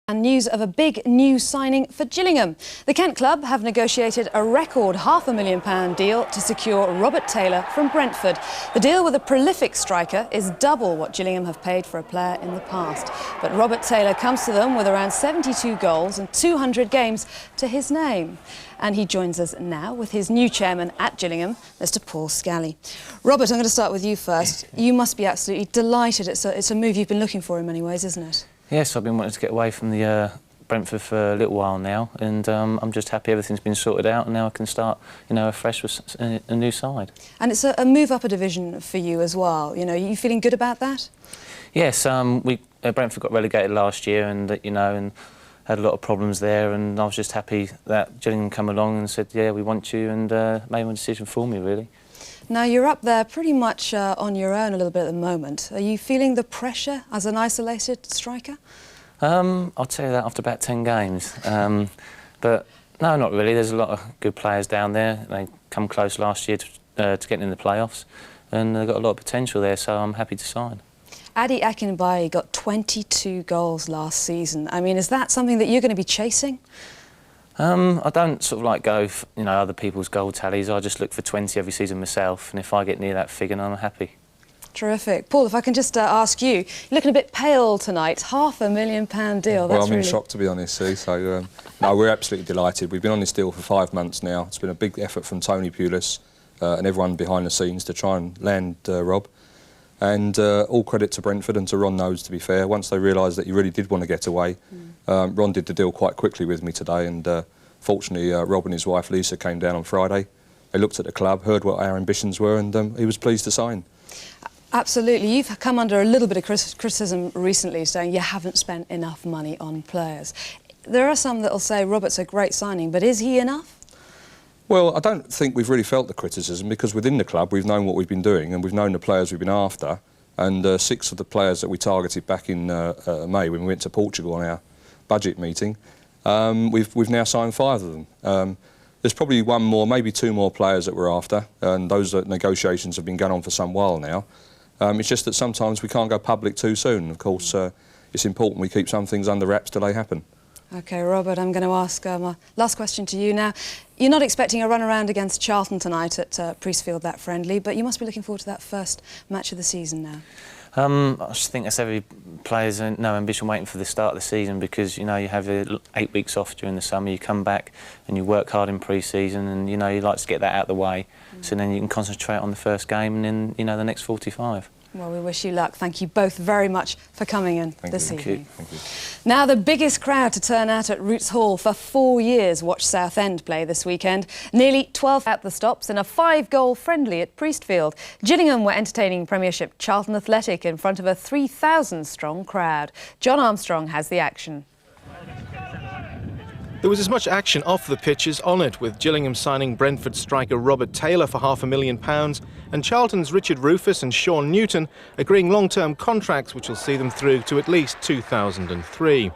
And news of a big new signing for Gillingham. The Kent club have negotiated a record £500,000 deal to secure Robert Taylor from Brentford. The deal with a prolific striker is double what Gillingham have paid for a player in the past. But Robert Taylor comes to them with around 72 goals and 200 games to his name. And he joins us now with his new chairman at Gillingham, Mr. Paul Scally. Robert, I'm going to start with you first. You must be absolutely delighted. It's a move you've been looking for in many ways, isn't it? Yes, I've been wanting to get away from the Brentford for a little while now, and I'm just happy everything's been sorted out, and now I can start, afresh with a new side. And it's a move up a division for you as well. Are you feeling good about that? Yes, Brentford got relegated last year, and and had a lot of problems there, and I was just happy that Gillingham come along and said, yeah, we want you, and made my decision for me, really. Now, you're up there pretty much on your own a little bit at the moment. Are you feeling the pressure as an isolated striker? I'll tell you that after about 10 games. But no, not really. There's a lot of good players down there. They come close last year to getting in the playoffs, and they've got a lot of potential there, so I'm happy to sign. Adi Akinbaye got 22 goals last season. I mean, is that something that you're going to be chasing? I don't sort of go for, other people's goal tallies. I just look for 20 every season myself, and if I get near that figure, then I'm happy. Terrific. Paul, if I can just ask you, you're looking a bit pale tonight. £500,000 deal. Well, I'm in shock, to be honest, Sue. So, no, we're absolutely delighted. We've been on this deal for 5 months now. It's been a big effort from Tony Pulis and everyone behind the scenes to try and land Rob. And all credit to Brentford and to Ron Knowles, to be fair. Once they realised that he really did want to get away, Ron did the deal quite quickly with me today, and fortunately Rob and his wife Lisa came down on Friday. They looked at the club, heard what our ambitions were, and he was pleased to sign. Absolutely. You've come under a little bit of criticism recently, saying you haven't spent enough money on players. There are some that will say Robert's a great signing, but is he enough? Well, I don't think we've really felt the criticism, because within the club we've known what we've been doing, and we've known the players we've been after, and 6 of the players that we targeted back in May when we went to Portugal on our budget meeting, we've now signed 5 of them. There's probably 1 more, maybe 2 more players that we're after, and those negotiations have been going on for some while now. It's just that sometimes we can't go public too soon. Of course, it's important we keep some things under wraps till they happen. OK, Robert, I'm going to ask my last question to you now. You're not expecting a run-around against Charlton tonight at Priestfield, that friendly, but you must be looking forward to that first match of the season now. I just think that's every player's no ambition waiting for the start of the season, because, you have 8 weeks off during the summer, you come back and you work hard in pre-season, and, you like to get that out of the way, so then you can concentrate on the first game and then, the next 45. Well, we wish you luck. Thank you both very much for coming in this evening. Thank you. Now, the biggest crowd to turn out at Roots Hall for 4 years watched Southend play this weekend. Nearly 12 at the stops in a 5-goal friendly at Priestfield. Gillingham were entertaining Premiership Charlton Athletic in front of a 3,000-strong crowd. John Armstrong has the action. There was as much action off the pitch as on it, with Gillingham signing Brentford striker Robert Taylor for £500,000 and Charlton's Richard Rufus and Sean Newton agreeing long-term contracts which will see them through to at least 2003.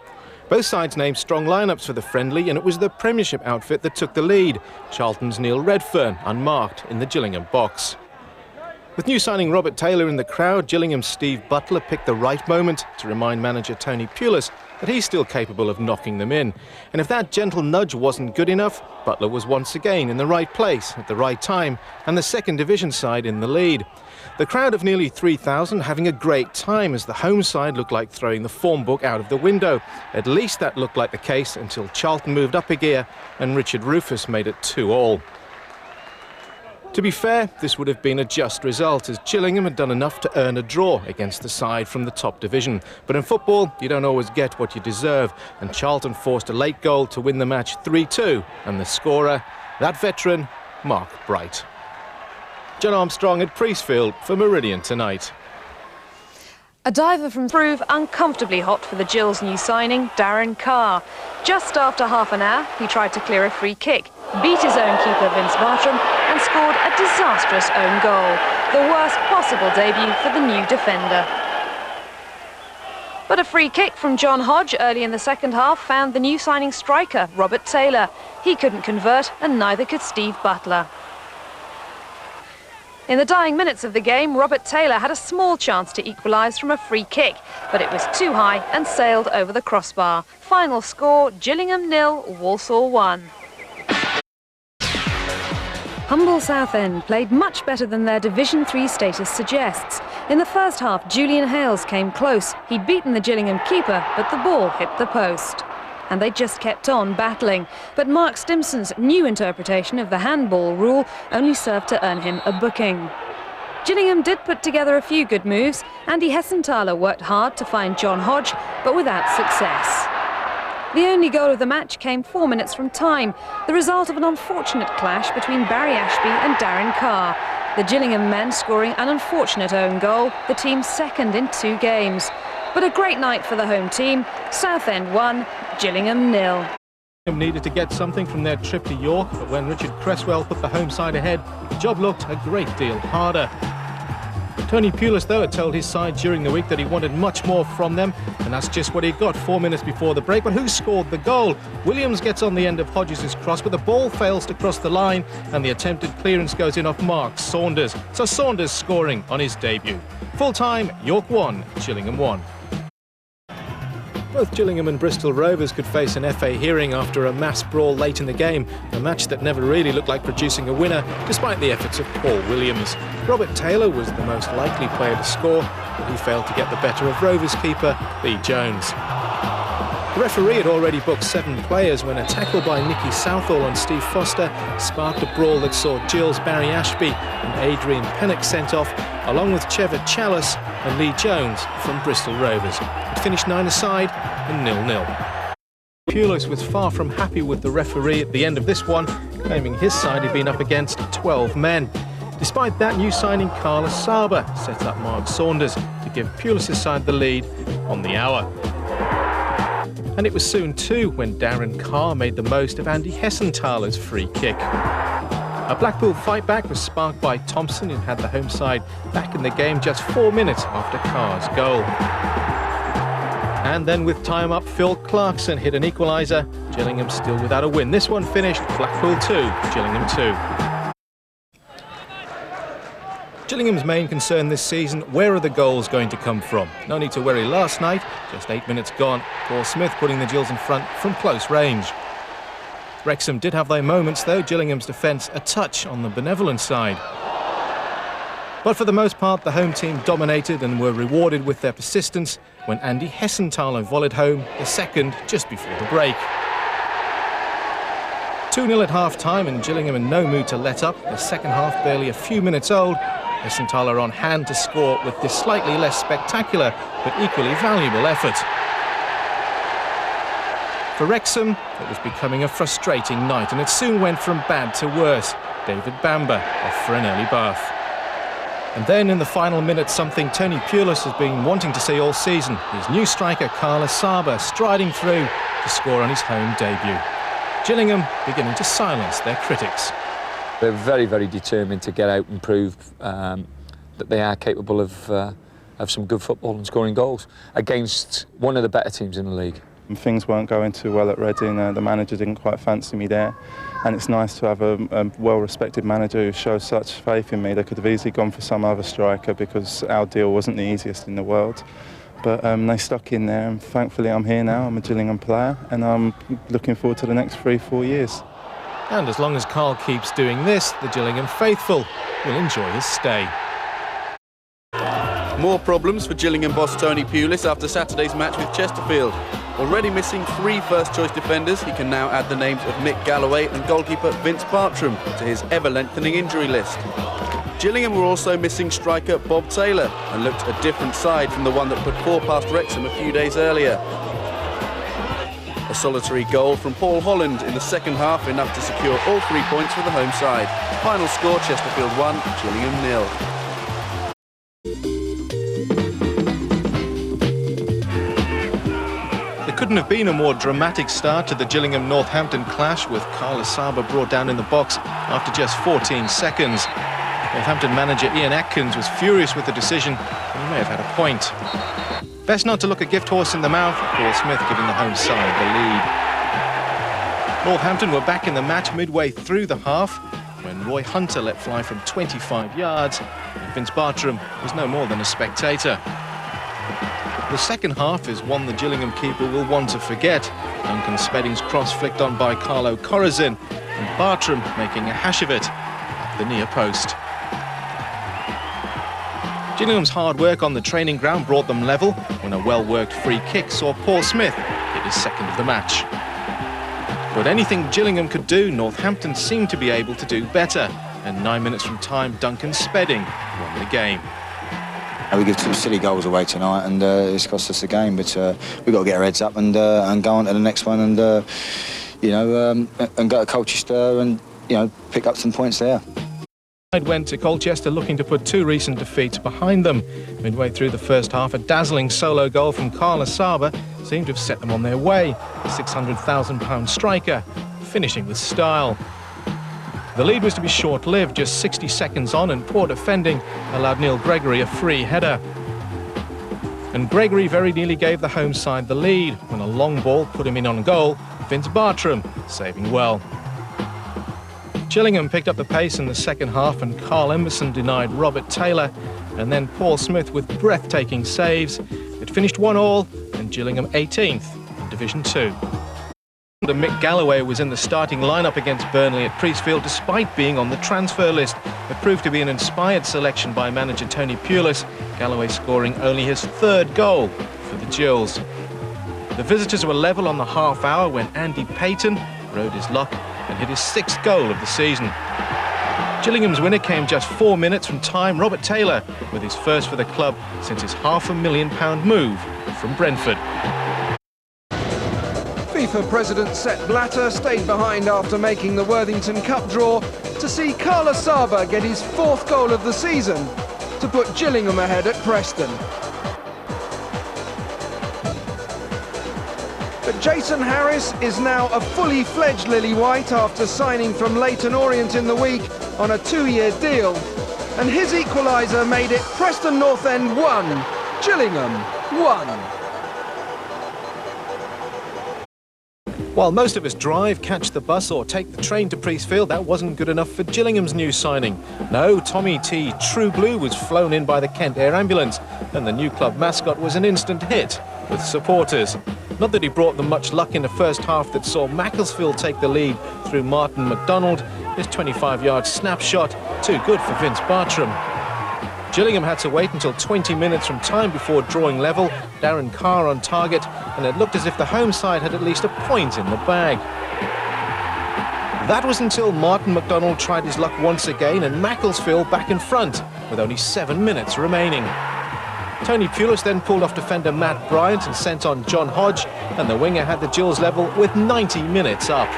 Both sides named strong lineups for the friendly, and it was the Premiership outfit that took the lead. Charlton's Neil Redfern unmarked in the Gillingham box. With new signing Robert Taylor in the crowd, Gillingham's Steve Butler picked the right moment to remind manager Tony Pulis that he's still capable of knocking them in. And if that gentle nudge wasn't good enough, Butler was once again in the right place at the right time, and the second division side in the lead. The crowd of nearly 3,000 having a great time as the home side looked like throwing the form book out of the window. At least that looked like the case until Charlton moved up a gear and Richard Rufus made it 2-2. To be fair, this would have been a just result, as Gillingham had done enough to earn a draw against the side from the top division. But in football, you don't always get what you deserve, and Charlton forced a late goal to win the match 3-2, and the scorer, that veteran, Mark Bright. John Armstrong at Priestfield for Meridian Tonight. A diver from prove uncomfortably hot for the Gills' new signing, Darren Carr. Just after half an hour, he tried to clear a free kick, beat his own keeper Vince Bartram and scored a disastrous own goal. The worst possible debut for the new defender. But a free kick from John Hodge early in the second half found the new signing striker, Robert Taylor. He couldn't convert, and neither could Steve Butler. In the dying minutes of the game, Robert Taylor had a small chance to equalise from a free kick, but it was too high and sailed over the crossbar. Final score, Gillingham 0, Walsall 1. Humble Southend played much better than their Division 3 status suggests. In the first half, Julian Hales came close. He'd beaten the Gillingham keeper, but the ball hit the post. And they just kept on battling. But Mark Stimson's new interpretation of the handball rule only served to earn him a booking. Gillingham did put together a few good moves. Andy Hessenthaler worked hard to find John Hodge, but without success. The only goal of the match came 4 minutes from time, the result of an unfortunate clash between Barry Ashby and Darren Carr. The Gillingham men scoring an unfortunate own goal, the team's second in 2 games. But a great night for the home team. Southend 1, Gillingham 0. Needed to get something from their trip to York, but when Richard Cresswell put the home side ahead, the job looked a great deal harder. Tony Pulis, though, had told his side during the week that he wanted much more from them, and that's just what he got 4 minutes before the break. But who scored the goal? Williams gets on the end of Hodges' cross, but the ball fails to cross the line, and the attempted clearance goes in off Mark Saunders. So Saunders scoring on his debut. Full-time, York 1, Gillingham 1. Both Gillingham and Bristol Rovers could face an FA hearing after a mass brawl late in the game, a match that never really looked like producing a winner, despite the efforts of Paul Williams. Robert Taylor was the most likely player to score, but he failed to get the better of Rovers keeper Lee Jones. The referee had already booked 7 players when a tackle by Nicky Southall on Steve Foster sparked a brawl that saw Gills Barry Ashby and Adrian Pennock sent off, along with Trevor Chalice and Lee Jones from Bristol Rovers. It finished 9-a-side and 0-0. Pulis was far from happy with the referee at the end of this one, claiming his side had been up against 12 men. Despite that, new signing Carla Saba set up Mark Saunders to give Pulis' side the lead on the hour. And it was soon too when Darren Carr made the most of Andy Hessenthaler's free kick. A Blackpool fight-back was sparked by Thompson, who had the home side back in the game just 4 minutes after Carr's goal. And then with time up, Phil Clarkson hit an equaliser. Gillingham still without a win. This one finished Blackpool 2, Gillingham 2. Gillingham's main concern this season, where are the goals going to come from? No need to worry last night, just 8 minutes gone. Paul Smith putting the Gills in front from close range. Wrexham did have their moments though, Gillingham's defence a touch on the benevolent side. But for the most part, the home team dominated and were rewarded with their persistence when Andy Hessenthaler volleyed home the second just before the break. 2-0 at half-time and Gillingham in no mood to let up. The second half barely a few minutes old. Hessenthaler on hand to score with this slightly less spectacular but equally valuable effort. For Wrexham, it was becoming a frustrating night and it soon went from bad to worse. David Bamber off for an early bath. And then in the final minute, something Tony Pulis has been wanting to see all season. His new striker, Carla Saba, striding through to score on his home debut. Gillingham beginning to silence their critics. They're very, very determined to get out and prove that they are capable of some good football and scoring goals against one of the better teams in the league. Things weren't going too well at Reading. The manager didn't quite fancy me there, and it's nice to have a well-respected manager who shows such faith in me. They could have easily gone for some other striker because our deal wasn't the easiest in the world. But they stuck in there, and thankfully I'm here now. I'm a Gillingham player, and I'm looking forward to the next 3-4 years. And as long as Carl keeps doing this, the Gillingham faithful will enjoy his stay. More problems for Gillingham boss Tony Pulis after Saturday's match with Chesterfield. Already missing 3 first-choice defenders, he can now add the names of Mick Galloway and goalkeeper Vince Bartram to his ever-lengthening injury list. Gillingham were also missing striker Bob Taylor and looked a different side from the one that put 4 past Wrexham a few days earlier. A solitary goal from Paul Holland in the second half, enough to secure all 3 points for the home side. Final score, Chesterfield 1, Gillingham 0. There couldn't have been a more dramatic start to the Gillingham-Northampton clash, with Carla Saba brought down in the box after just 14 seconds. Northampton manager Ian Atkins was furious with the decision, and he may have had a point. Best not to look a gift horse in the mouth, Paul Smith giving the home side the lead. Northampton were back in the match midway through the half. when Roy Hunter let fly from 25 yards and Vince Bartram was no more than a spectator. The second half is one the Gillingham keeper will want to forget. Duncan Spedding's cross flicked on by Carlo Corazin and Bartram making a hash of it at the near post. Gillingham's hard work on the training ground brought them level when a well-worked free kick saw Paul Smith hit his second of the match. But anything Gillingham could do, Northampton seemed to be able to do better. And 9 minutes from time, Duncan Spedding won the game. We give 2 silly goals away tonight, and it's cost us the game. But we've got to get our heads up and go on to the next one, and and go to Colchester and pick up some points there. Went to Colchester looking to put 2 recent defeats behind them. Midway through the first half, a dazzling solo goal from Carla Saba seemed to have set them on their way. The £600,000 striker finishing with style. The lead was to be short-lived, just 60 seconds on, and poor defending allowed Neil Gregory a free header. And Gregory very nearly gave the home side the lead when a long ball put him in on goal, Vince Bartram saving well. Gillingham picked up the pace in the second half and Carl Emerson denied Robert Taylor, and then Paul Smith with breathtaking saves. It finished 1-1 and Gillingham 18th in Division 2. Mick Galloway was in the starting lineup against Burnley at Priestfield despite being on the transfer list. It proved to be an inspired selection by manager Tony Pulis, Galloway scoring only his 3rd goal for the Gills. The visitors were level on the half hour when Andy Payton rode his luck and hit his 6th goal of the season. Gillingham's winner came just 4 minutes from time, Robert Taylor, with his first for the club since his £500,000 move from Brentford. FIFA President Sepp Blatter stayed behind after making the Worthington Cup draw to see Carla Saba get his 4th goal of the season to put Gillingham ahead at Preston. But Jason Harris is now a fully fledged Lily White after signing from Leyton Orient in the week on a 2-year deal. And his equaliser made it Preston North End 1, Gillingham 1. While most of us drive, catch the bus or take the train to Priestfield, that wasn't good enough for Gillingham's new signing. No, Tommy T, True Blue, was flown in by the Kent Air Ambulance, and the new club mascot was an instant hit with supporters. Not that he brought them much luck in the first half that saw Macclesfield take the lead through Martin McDonald. His 25-yard snapshot, too good for Vince Bartram. Gillingham had to wait until 20 minutes from time before drawing level, Darren Carr on target, and it looked as if the home side had at least a point in the bag. That was until Martin McDonald tried his luck once again and Macclesfield back in front with only 7 minutes remaining. Tony Pulis then pulled off defender Matt Bryant and sent on John Hodge, and the winger had the Gills level with 90 minutes up.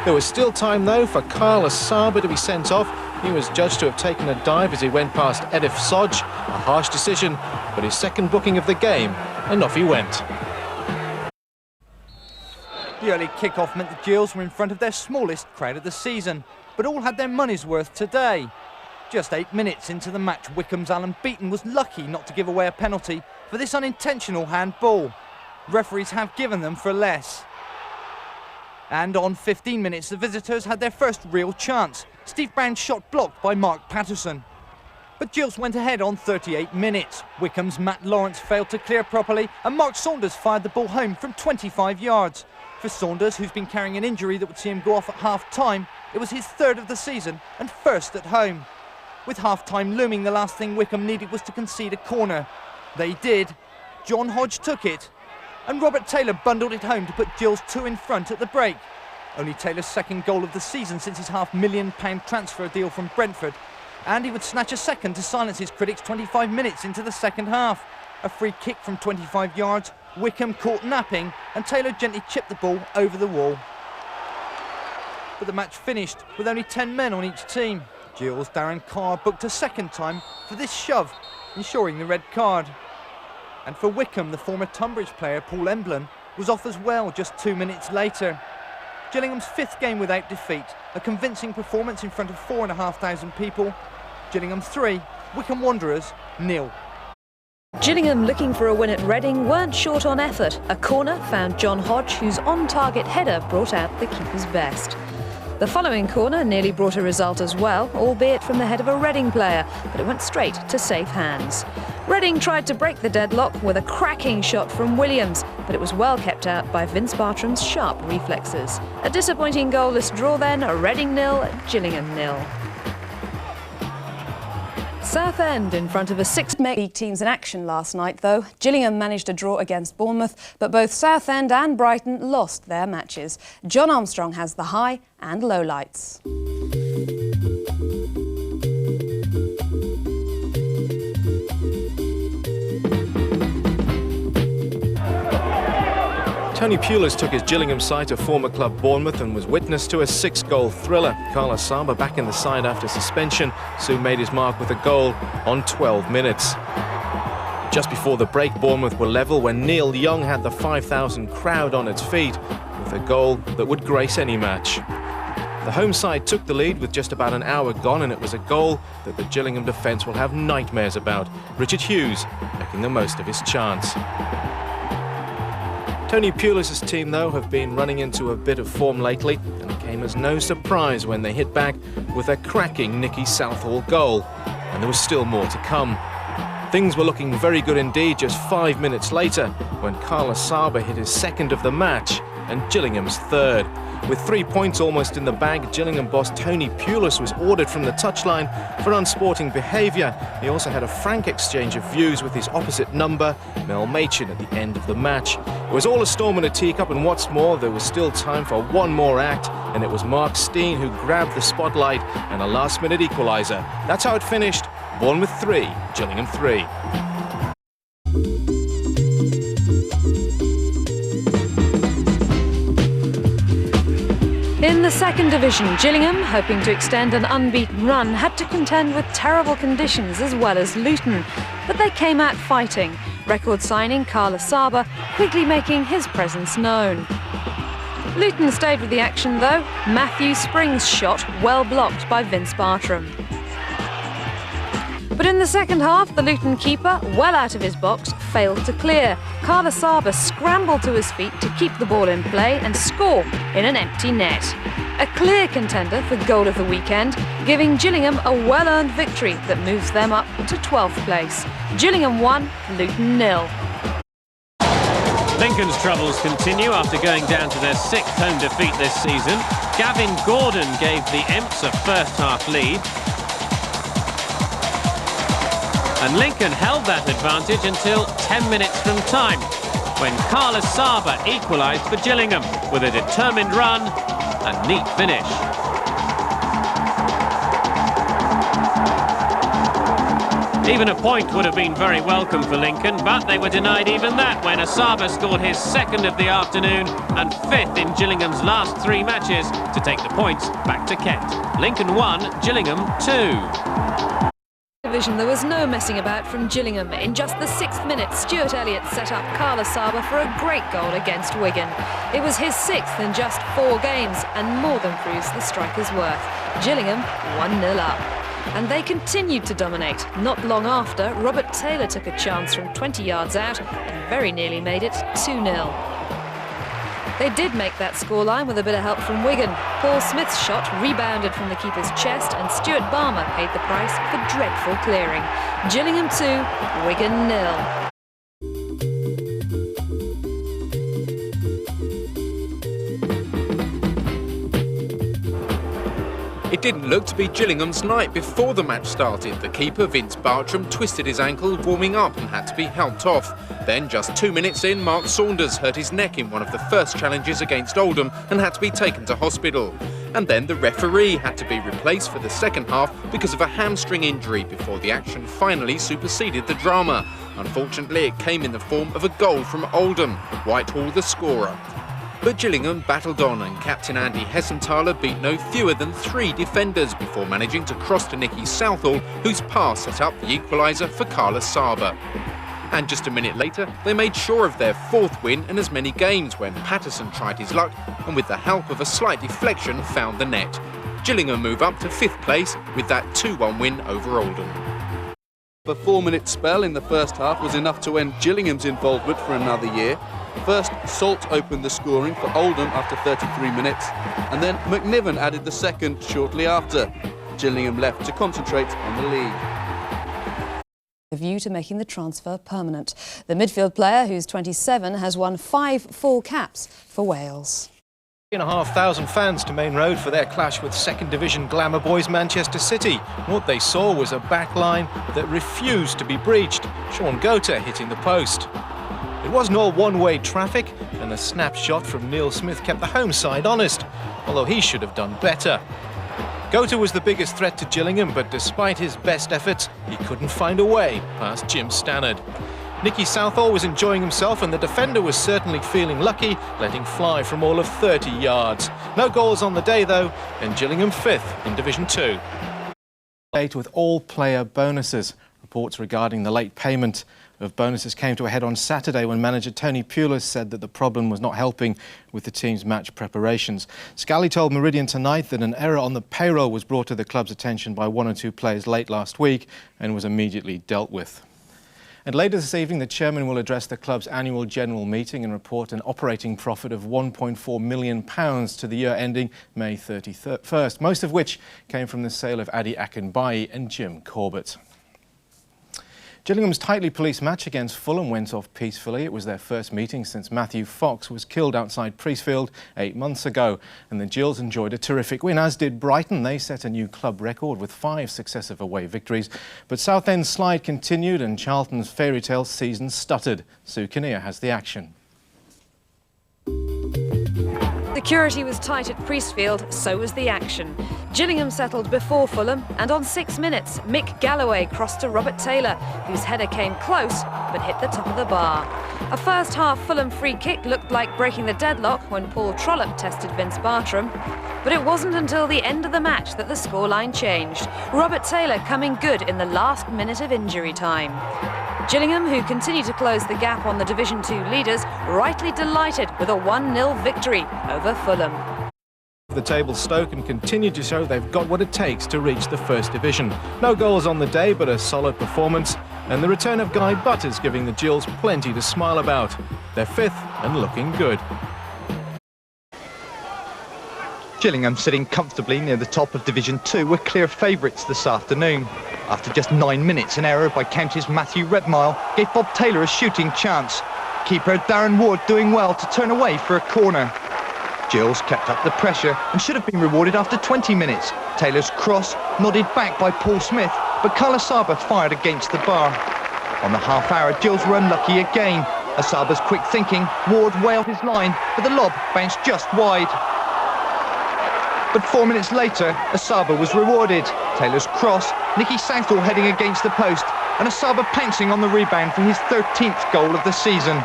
There was still time though for Carla Saba to be sent off. He was judged to have taken a dive as he went past Edith Sodge, a harsh decision, but his second booking of the game, and off he went. The early kick-off meant the Gills were in front of their smallest crowd of the season, but all had their money's worth today. Just 8 minutes into the match, Wycombe's Alan Beaton was lucky not to give away a penalty for this unintentional handball. Referees have given them for less. And on 15 minutes, the visitors had their first real chance. Steve Brown's shot blocked by Mark Patterson. But Gills went ahead on 38 minutes. Wycombe's Matt Lawrence failed to clear properly, and Mark Saunders fired the ball home from 25 yards. For Saunders, who's been carrying an injury that would see him go off at half-time, it was his 3rd of the season and 1st at home. With half-time looming, the last thing Wycombe needed was to concede a corner. They did. John Hodge took it, and Robert Taylor bundled it home to put Gills 2 in front at the break. Only Taylor's 2nd goal of the season since his £500,000 transfer deal from Brentford, and he would snatch a second to silence his critics 25 minutes into the second half. A free kick from 25 yards, Wycombe caught napping, and Taylor gently chipped the ball over the wall. But the match finished with only 10 men on each team. Gills' Darren Carr booked a second time for this shove, ensuring the red card. And for Wycombe, the former Tunbridge player Paul Emblem was off as well just 2 minutes later. Gillingham's 5th game without defeat, a convincing performance in front of 4,500 people. Gillingham 3, Wycombe Wanderers 0. Gillingham, looking for a win at Reading, weren't short on effort. A corner found John Hodge, whose on-target header brought out the keeper's best. The following corner nearly brought a result as well, albeit from the head of a Reading player, but it went straight to safe hands. Reading tried to break the deadlock with a cracking shot from Williams, but it was well kept out by Vince Bartram's sharp reflexes. A disappointing goalless draw then, a Reading 0, Gillingham 0. Southend in front of a six-league teams in action last night, though. Gillingham managed a draw against Bournemouth, but both Southend and Brighton lost their matches. John Armstrong has the high and lowlights. Tony Pulis took his Gillingham side to former club Bournemouth and was witness to a 6-goal thriller. Carlos Saba, back in the side after suspension, soon made his mark with a goal on 12 minutes. Just before the break, Bournemouth were level when Neil Young had the 5,000 crowd on its feet with a goal that would grace any match. The home side took the lead with just about an hour gone, and it was a goal that the Gillingham defence will have nightmares about. Richard Hughes making the most of his chance. Tony Pulis' team, though, have been running into a bit of form lately, and it came as no surprise when they hit back with a cracking Nicky Southall goal. And there was still more to come. Things were looking very good indeed just 5 minutes later when Carlos Saba hit his second of the match and Gillingham's third. With 3 points almost in the bag, Gillingham boss Tony Pulis was ordered from the touchline for unsporting behaviour. He also had a frank exchange of views with his opposite number, Mel Machin, at the end of the match. It was all a storm in a teacup, and what's more, there was still time for one more act, and it was Mark Steen who grabbed the spotlight and a last-minute equaliser. That's how it finished. Bournemouth 3, Gillingham 3. In the second division, Gillingham, hoping to extend an unbeaten run, had to contend with terrible conditions as well as Luton. But they came out fighting. Record signing Carlos Saba quickly making his presence known. Luton stayed with the action though. Matthew Spring's shot well blocked by Vince Bartram. But in the second half, the Luton keeper, well out of his box, failed to clear. Carlos Saba scrambled to his feet to keep the ball in play and score in an empty net. A clear contender for goal of the weekend, giving Gillingham a well-earned victory that moves them up to 12th place. Gillingham 1, Luton 0. Lincoln's troubles continue after going down to their 6th home defeat this season. Gavin Gordon gave the Emps a first-half lead. And Lincoln held that advantage until 10 minutes from time, when Carlos Saba equalised for Gillingham with a determined run and neat finish. Even a point would have been very welcome for Lincoln, but they were denied even that when Saba scored his second of the afternoon and 5th in Gillingham's last 3 matches to take the points back to Kent. Lincoln 1, Gillingham 2. There was no messing about from Gillingham. In just the 6th minute, Stuart Elliott set up Carlos Saba for a great goal against Wigan. It was his 6th in just 4 games and more than proves the striker's worth. Gillingham 1-0 up. And they continued to dominate. Not long after, Robert Taylor took a chance from 20 yards out and very nearly made it 2-0. They did make that scoreline with a bit of help from Wigan. Paul Smith's shot rebounded from the keeper's chest and Stuart Balmer paid the price for dreadful clearing. Gillingham 2, Wigan 0. It didn't look to be Gillingham's night before the match started. The keeper, Vince Bartram, twisted his ankle warming up and had to be helped off. Then, just 2 minutes in, Mark Saunders hurt his neck in one of the first challenges against Oldham and had to be taken to hospital. And then the referee had to be replaced for the second half because of a hamstring injury before the action finally superseded the drama. Unfortunately, it came in the form of a goal from Oldham, Whitehall the scorer. But Gillingham battled on and captain Andy Hessenthaler beat no fewer than 3 defenders before managing to cross to Nicky Southall, whose pass set up the equaliser for Carlos Saba. And just a minute later, they made sure of their 4th win in as many games when Patterson tried his luck and with the help of a slight deflection found the net. Gillingham move up to 5th place with that 2-1 win over Oldham. The 4-minute spell in the first half was enough to end Gillingham's involvement for another year. First, Salt opened the scoring for Oldham after 33 minutes, and then McNiven added the second shortly after. Gillingham left to concentrate on the league. A view to making the transfer permanent. The midfield player, who's 27, has won 5 full caps for Wales. 3,500 fans to Main Road for their clash with second division glamour boys Manchester City. What they saw was a backline that refused to be breached. Sean Gota hitting the post. It wasn't all one-way traffic, and a snapshot from Neil Smith kept the home side honest, although he should have done better. Gota was the biggest threat to Gillingham, but despite his best efforts, he couldn't find a way past Jim Stannard. Nicky Southall was enjoying himself, and the defender was certainly feeling lucky, letting fly from all of 30 yards. No goals on the day, though, and Gillingham 5th in Division 2. With all player bonuses. Reports regarding the late payment of bonuses came to a head on Saturday when manager Tony Pulis said that the problem was not helping with the team's match preparations. Scally told Meridian tonight that an error on the payroll was brought to the club's attention by 1 or 2 players late last week and was immediately dealt with. And later this evening, the chairman will address the club's annual general meeting and report an operating profit of £1.4 million to the year ending May 31st, most of which came from the sale of Adi Akinbayi and Jim Corbett. Gillingham's tightly policed match against Fulham went off peacefully. It was their first meeting since Matthew Fox was killed outside Priestfield 8 months ago. And the Gills enjoyed a terrific win, as did Brighton. They set a new club record with 5 successive away victories. But Southend's slide continued and Charlton's fairy tale season stuttered. Sue Kinnear has the action. Security was tight at Priestfield, so was the action. Gillingham settled before Fulham, and on 6 minutes, Mick Galloway crossed to Robert Taylor, whose header came close but hit the top of the bar. A first-half Fulham free kick looked like breaking the deadlock when Paul Trollope tested Vince Bartram. But it wasn't until the end of the match that the scoreline changed, Robert Taylor coming good in the last minute of injury time. Gillingham, who continue to close the gap on the Division 2 leaders, rightly delighted with a 1-0 victory over Fulham. The table Stoke and continue to show they've got what it takes to reach the First Division. No goals on the day, but a solid performance, and the return of Guy Butters giving the Gills plenty to smile about. They're 5th and looking good. Gillingham, sitting comfortably near the top of Division 2, were clear favourites this afternoon. After just 9 minutes, an error by County's Matthew Redmile gave Bob Taylor a shooting chance. Keeper Darren Ward doing well to turn away for a corner. Gills kept up the pressure and should have been rewarded after 20 minutes. Taylor's cross nodded back by Paul Smith, but Kalasaba fired against the bar. On the half hour, Gills were unlucky again. Asaba's quick thinking, Ward wailed his line, but the lob bounced just wide. But 4 minutes later, Asaba was rewarded. Taylor's cross, Nicky Southall heading against the post, and Asaba pouncing on the rebound for his 13th goal of the season.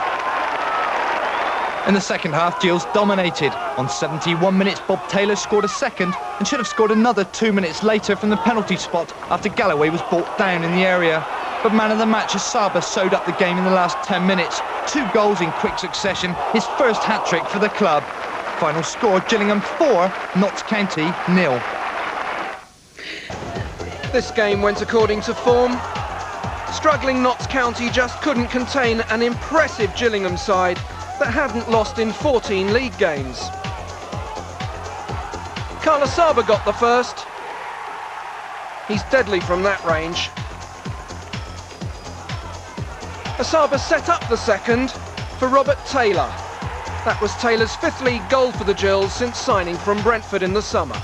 In the second half, Gills dominated. On 71 minutes, Bob Taylor scored a second and should have scored another 2 minutes later from the penalty spot after Galloway was brought down in the area. But man of the match, Asaba sewed up the game in the last 10 minutes. 2 goals in quick succession, his first hat-trick for the club. Final score, Gillingham 4, Notts County 0. This game went according to form. Struggling Notts County just couldn't contain an impressive Gillingham side that hadn't lost in 14 league games. Kalasaba got the first. He's deadly from that range. Asaba set up the second for Robert Taylor. That was Taylor's 5th league goal for the Gills since signing from Brentford in the summer.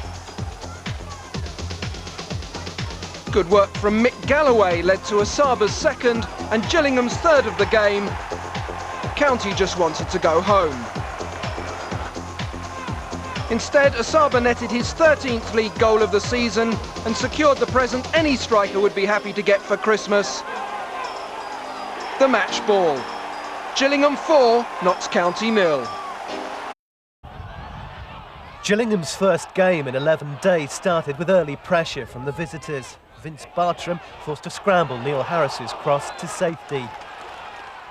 Good work from Mick Galloway led to Asaba's second and Gillingham's 3rd of the game. County just wanted to go home. Instead, Asaba netted his 13th league goal of the season and secured the present any striker would be happy to get for Christmas: the match ball. Gillingham 4, Notts County 0. Gillingham's first game in 11 days started with early pressure from the visitors. Vince Bartram forced to scramble Neil Harris's cross to safety.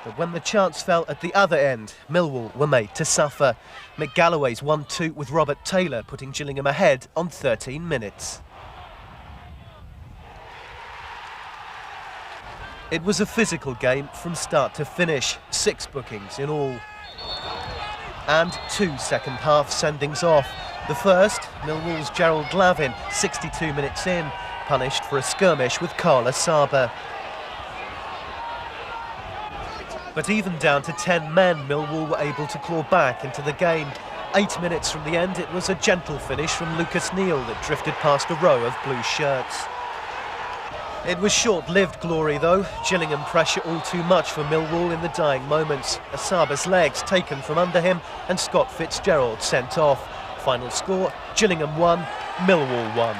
But when the chance fell at the other end, Millwall were made to suffer. Mick Galloway's 1-2 with Robert Taylor putting Gillingham ahead on 13 minutes. It was a physical game from start to finish, 6 bookings in all. and 2 second-half sendings off. The first, Millwall's Gerald Glavin, 62 minutes in, punished for a skirmish with Carla Saba. But even down to 10 men, Millwall were able to claw back into the game. 8 minutes from the end, it was a gentle finish from Lucas Neal that drifted past a row of blue shirts. It was short-lived glory, though. Gillingham pressure all too much for Millwall in the dying moments. Asaba's legs taken from under him and Scott Fitzgerald sent off. Final score, Gillingham 1, Millwall 1.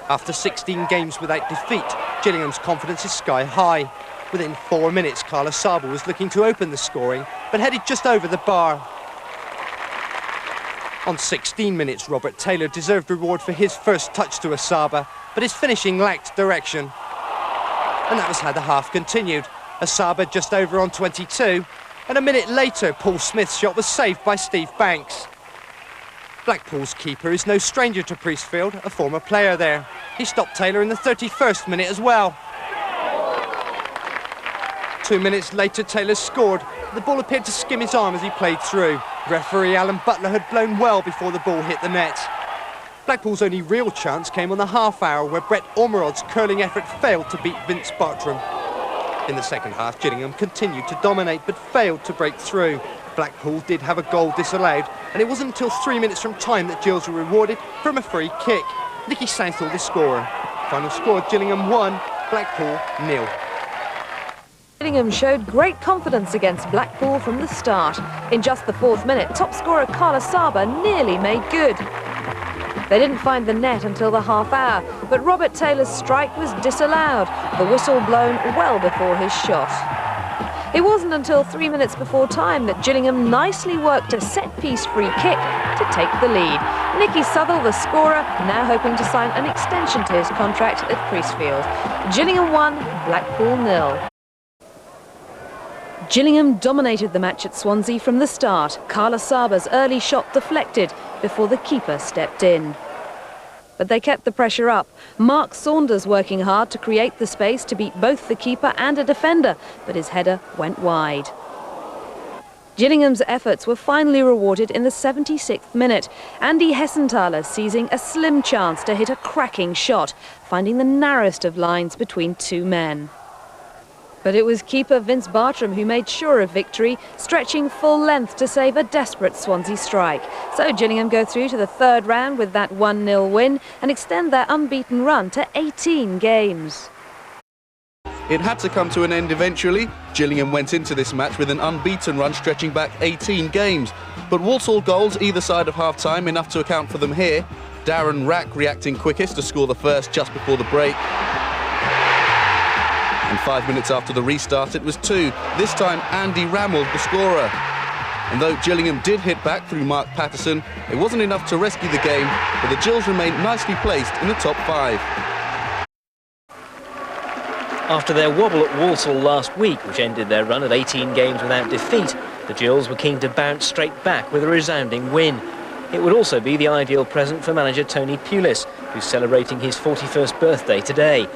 After 16 games without defeat, Gillingham's confidence is sky high. Within 4 minutes, Carla Saba was looking to open the scoring, but headed just over the bar. On 16 minutes, Robert Taylor deserved reward for his first touch to Asaba, but his finishing lacked direction. And that was how the half continued. Asaba just over on 22, and a minute later, Paul Smith's shot was saved by Steve Banks. Blackpool's keeper is no stranger to Priestfield, a former player there. He stopped Taylor in the 31st minute as well. 2 minutes later, Taylor scored. The ball appeared to skim his arm as he played through. Referee Alan Butler had blown well before the ball hit the net. Blackpool's only real chance came on the half hour where Brett Ormerod's curling effort failed to beat Vince Bartram. In the second half, Gillingham continued to dominate but failed to break through. Blackpool did have a goal disallowed, and it wasn't until 3 minutes from time that Gills were rewarded from a free kick. Nicky Southall the scorer. Final score, Gillingham 1, Blackpool 0. Gillingham showed great confidence against Blackpool from the start. In just the 4th minute, top scorer Carla Saba nearly made good. They didn't find the net until the half hour, but Robert Taylor's strike was disallowed, the whistle blown well before his shot. It wasn't until 3 minutes before time that Gillingham nicely worked a set-piece free kick to take the lead. Nicky Southall, the scorer, now hoping to sign an extension to his contract at Priestfield. Gillingham 1, Blackpool 0. Gillingham dominated the match at Swansea from the start. Carla Saba's early shot deflected before the keeper stepped in. But they kept the pressure up. Mark Saunders working hard to create the space to beat both the keeper and a defender, but his header went wide. Gillingham's efforts were finally rewarded in the 76th minute. Andy Hessenthaler seizing a slim chance to hit a cracking shot, finding the narrowest of lines between two men. But it was keeper Vince Bartram who made sure of victory, stretching full length to save a desperate Swansea strike. So Gillingham go through to the 3rd round with that 1-0 win and extend their unbeaten run to 18 games. It had to come to an end eventually. Gillingham went into this match with an unbeaten run stretching back 18 games. But Walsall goals either side of half-time, enough to account for them here. Darren Rack reacting quickest to score the first just before the break. And 5 minutes after the restart, it was 2. This time, Andy Rammell, the scorer. And though Gillingham did hit back through Mark Patterson, it wasn't enough to rescue the game, but the Gills remained nicely placed in the top 5. After their wobble at Walsall last week, which ended their run at 18 games without defeat, the Gills were keen to bounce straight back with a resounding win. It would also be the ideal present for manager Tony Pulis, who's celebrating his 41st birthday today.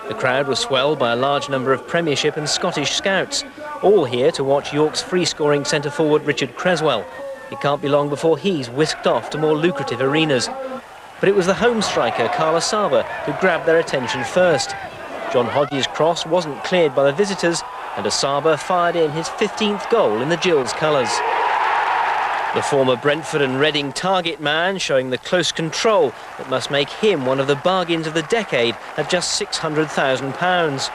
The crowd was swelled by a large number of Premiership and Scottish scouts, all here to watch York's free-scoring centre-forward Richard Creswell. It can't be long before he's whisked off to more lucrative arenas. But it was the home striker, Carla Saba, who grabbed their attention first. John Hodges' cross wasn't cleared by the visitors, and Asaba fired in his 15th goal in the Gills' colours. The former Brentford and Reading target man showing the close control that must make him one of the bargains of the decade at just £600,000.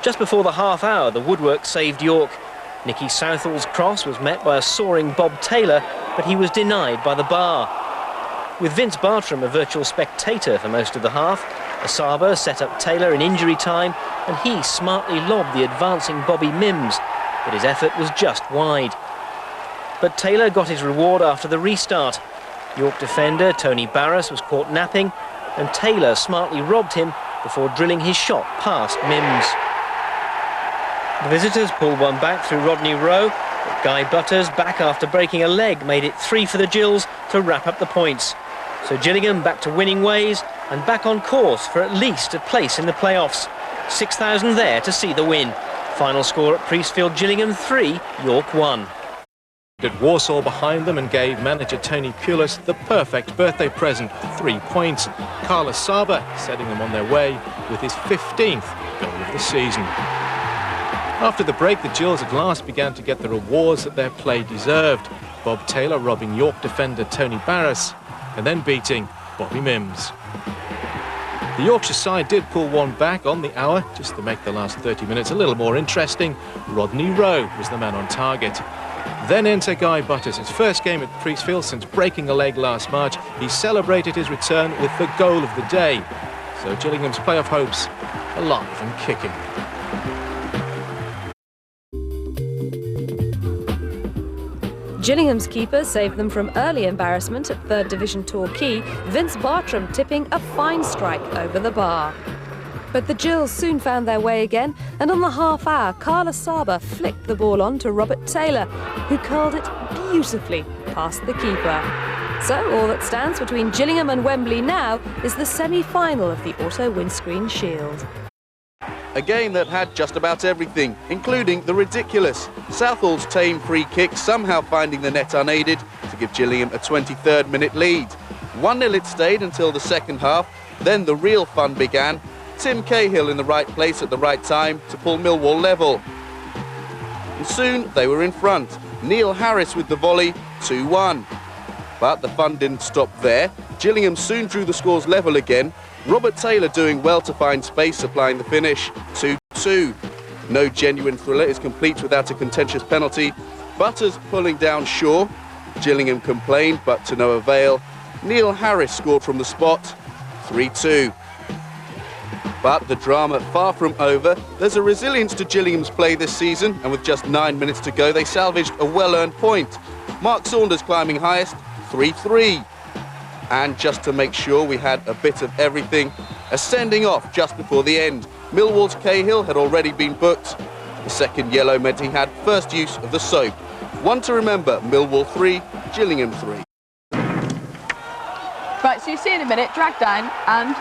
Just before the half hour, the woodwork saved York. Nicky Southall's cross was met by a soaring Bob Taylor, but he was denied by the bar. With Vince Bartram a virtual spectator for most of the half, Asaba set up Taylor in injury time, and he smartly lobbed the advancing Bobby Mims, but his effort was just wide. But Taylor got his reward after the restart. York defender Tony Barras was caught napping, and Taylor smartly robbed him before drilling his shot past Mims. The visitors pulled one back through Rodney Rowe, but Guy Butters, back after breaking a leg, made it 3 for the Gills to wrap up the points. So Gillingham back to winning ways and back on course for at least a place in the playoffs. 6,000 there to see the win. Final score at Priestfield, Gillingham 3, York 1. At Warsaw behind them and gave manager Tony Pulis the perfect birthday present, 3 points. Carlos Saba setting them on their way with his 15th goal of the season. After the break, the Gills at last began to get the rewards that their play deserved. Bob Taylor robbing York defender Tony Barras and then beating Bobby Mims. The Yorkshire side did pull one back on the hour just to make the last 30 minutes a little more interesting. Rodney Rowe was the man on target. Then enter Guy Butters, his first game at Priestfield since breaking a leg last March. He celebrated his return with the goal of the day. So Gillingham's playoff hopes alive and kicking. Gillingham's keeper saved them from early embarrassment at 3rd Division Torquay, Vince Bartram tipping a fine strike over the bar. But the Gills soon found their way again, and on the half hour, Carlos Saba flicked the ball on to Robert Taylor, who curled it beautifully past the keeper. So all that stands between Gillingham and Wembley now is the semi-final of the Auto Windscreen Shield. A game that had just about everything, including the ridiculous. Southall's tame free kick somehow finding the net unaided to give Gillingham a 23rd minute lead. 1-0 it stayed until the second half, then the real fun began. Tim Cahill in the right place at the right time to pull Millwall level. And soon they were in front. Neil Harris with the volley, 2-1. But the fun didn't stop there. Gillingham soon drew the scores level again. Robert Taylor doing well to find space, supplying the finish, 2-2. No genuine thriller is complete without a contentious penalty. Butters pulling down Shaw. Gillingham complained, but to no avail. Neil Harris scored from the spot, 3-2. But the drama far from over. There's a resilience to Gillingham's play this season, and with just 9 minutes to go, they salvaged a well-earned point. Mark Saunders climbing highest, 3-3. And just to make sure we had a bit of everything, a sending off just before the end. Millwall's Cahill had already been booked. The second yellow meant he had first use of the soap. One to remember, Millwall 3, Gillingham 3. Right, so you see in a minute, drag down and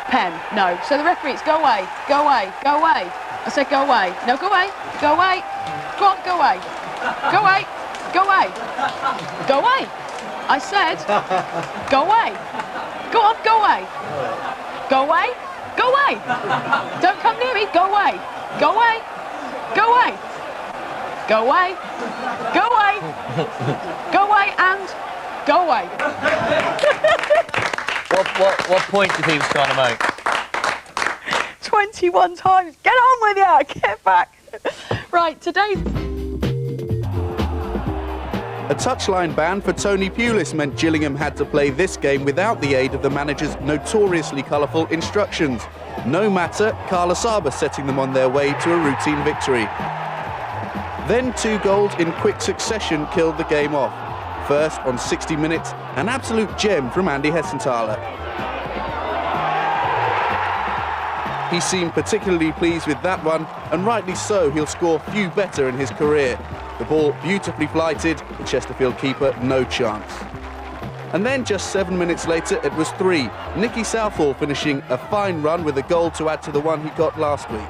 pen. No. So the referee's go away, go away, go away. I said go away. No, go away, go away. Go on, go away. Go away, go away. Go away. I said go away. Go on, go away. Go away, go away. Don't come near me, go away. Go away, go away. Go away, go away. Go away and go away. What point do you think he was trying to make? 21 times. Get on with you. Get back. Right, today. A touchline ban for Tony Pulis meant Gillingham had to play this game without the aid of the manager's notoriously colourful instructions. No matter, Carlos Saba setting them on their way to a routine victory. Then 2 goals in quick succession killed the game off. First, on 60 minutes, an absolute gem from Andy Hessenthaler. He seemed particularly pleased with that one, and rightly so. He'll score few better in his career. The ball beautifully flighted, the Chesterfield keeper no chance. And then just 7 minutes later, it was 3. Nicky Southall finishing a fine run with a goal to add to the one he got last week.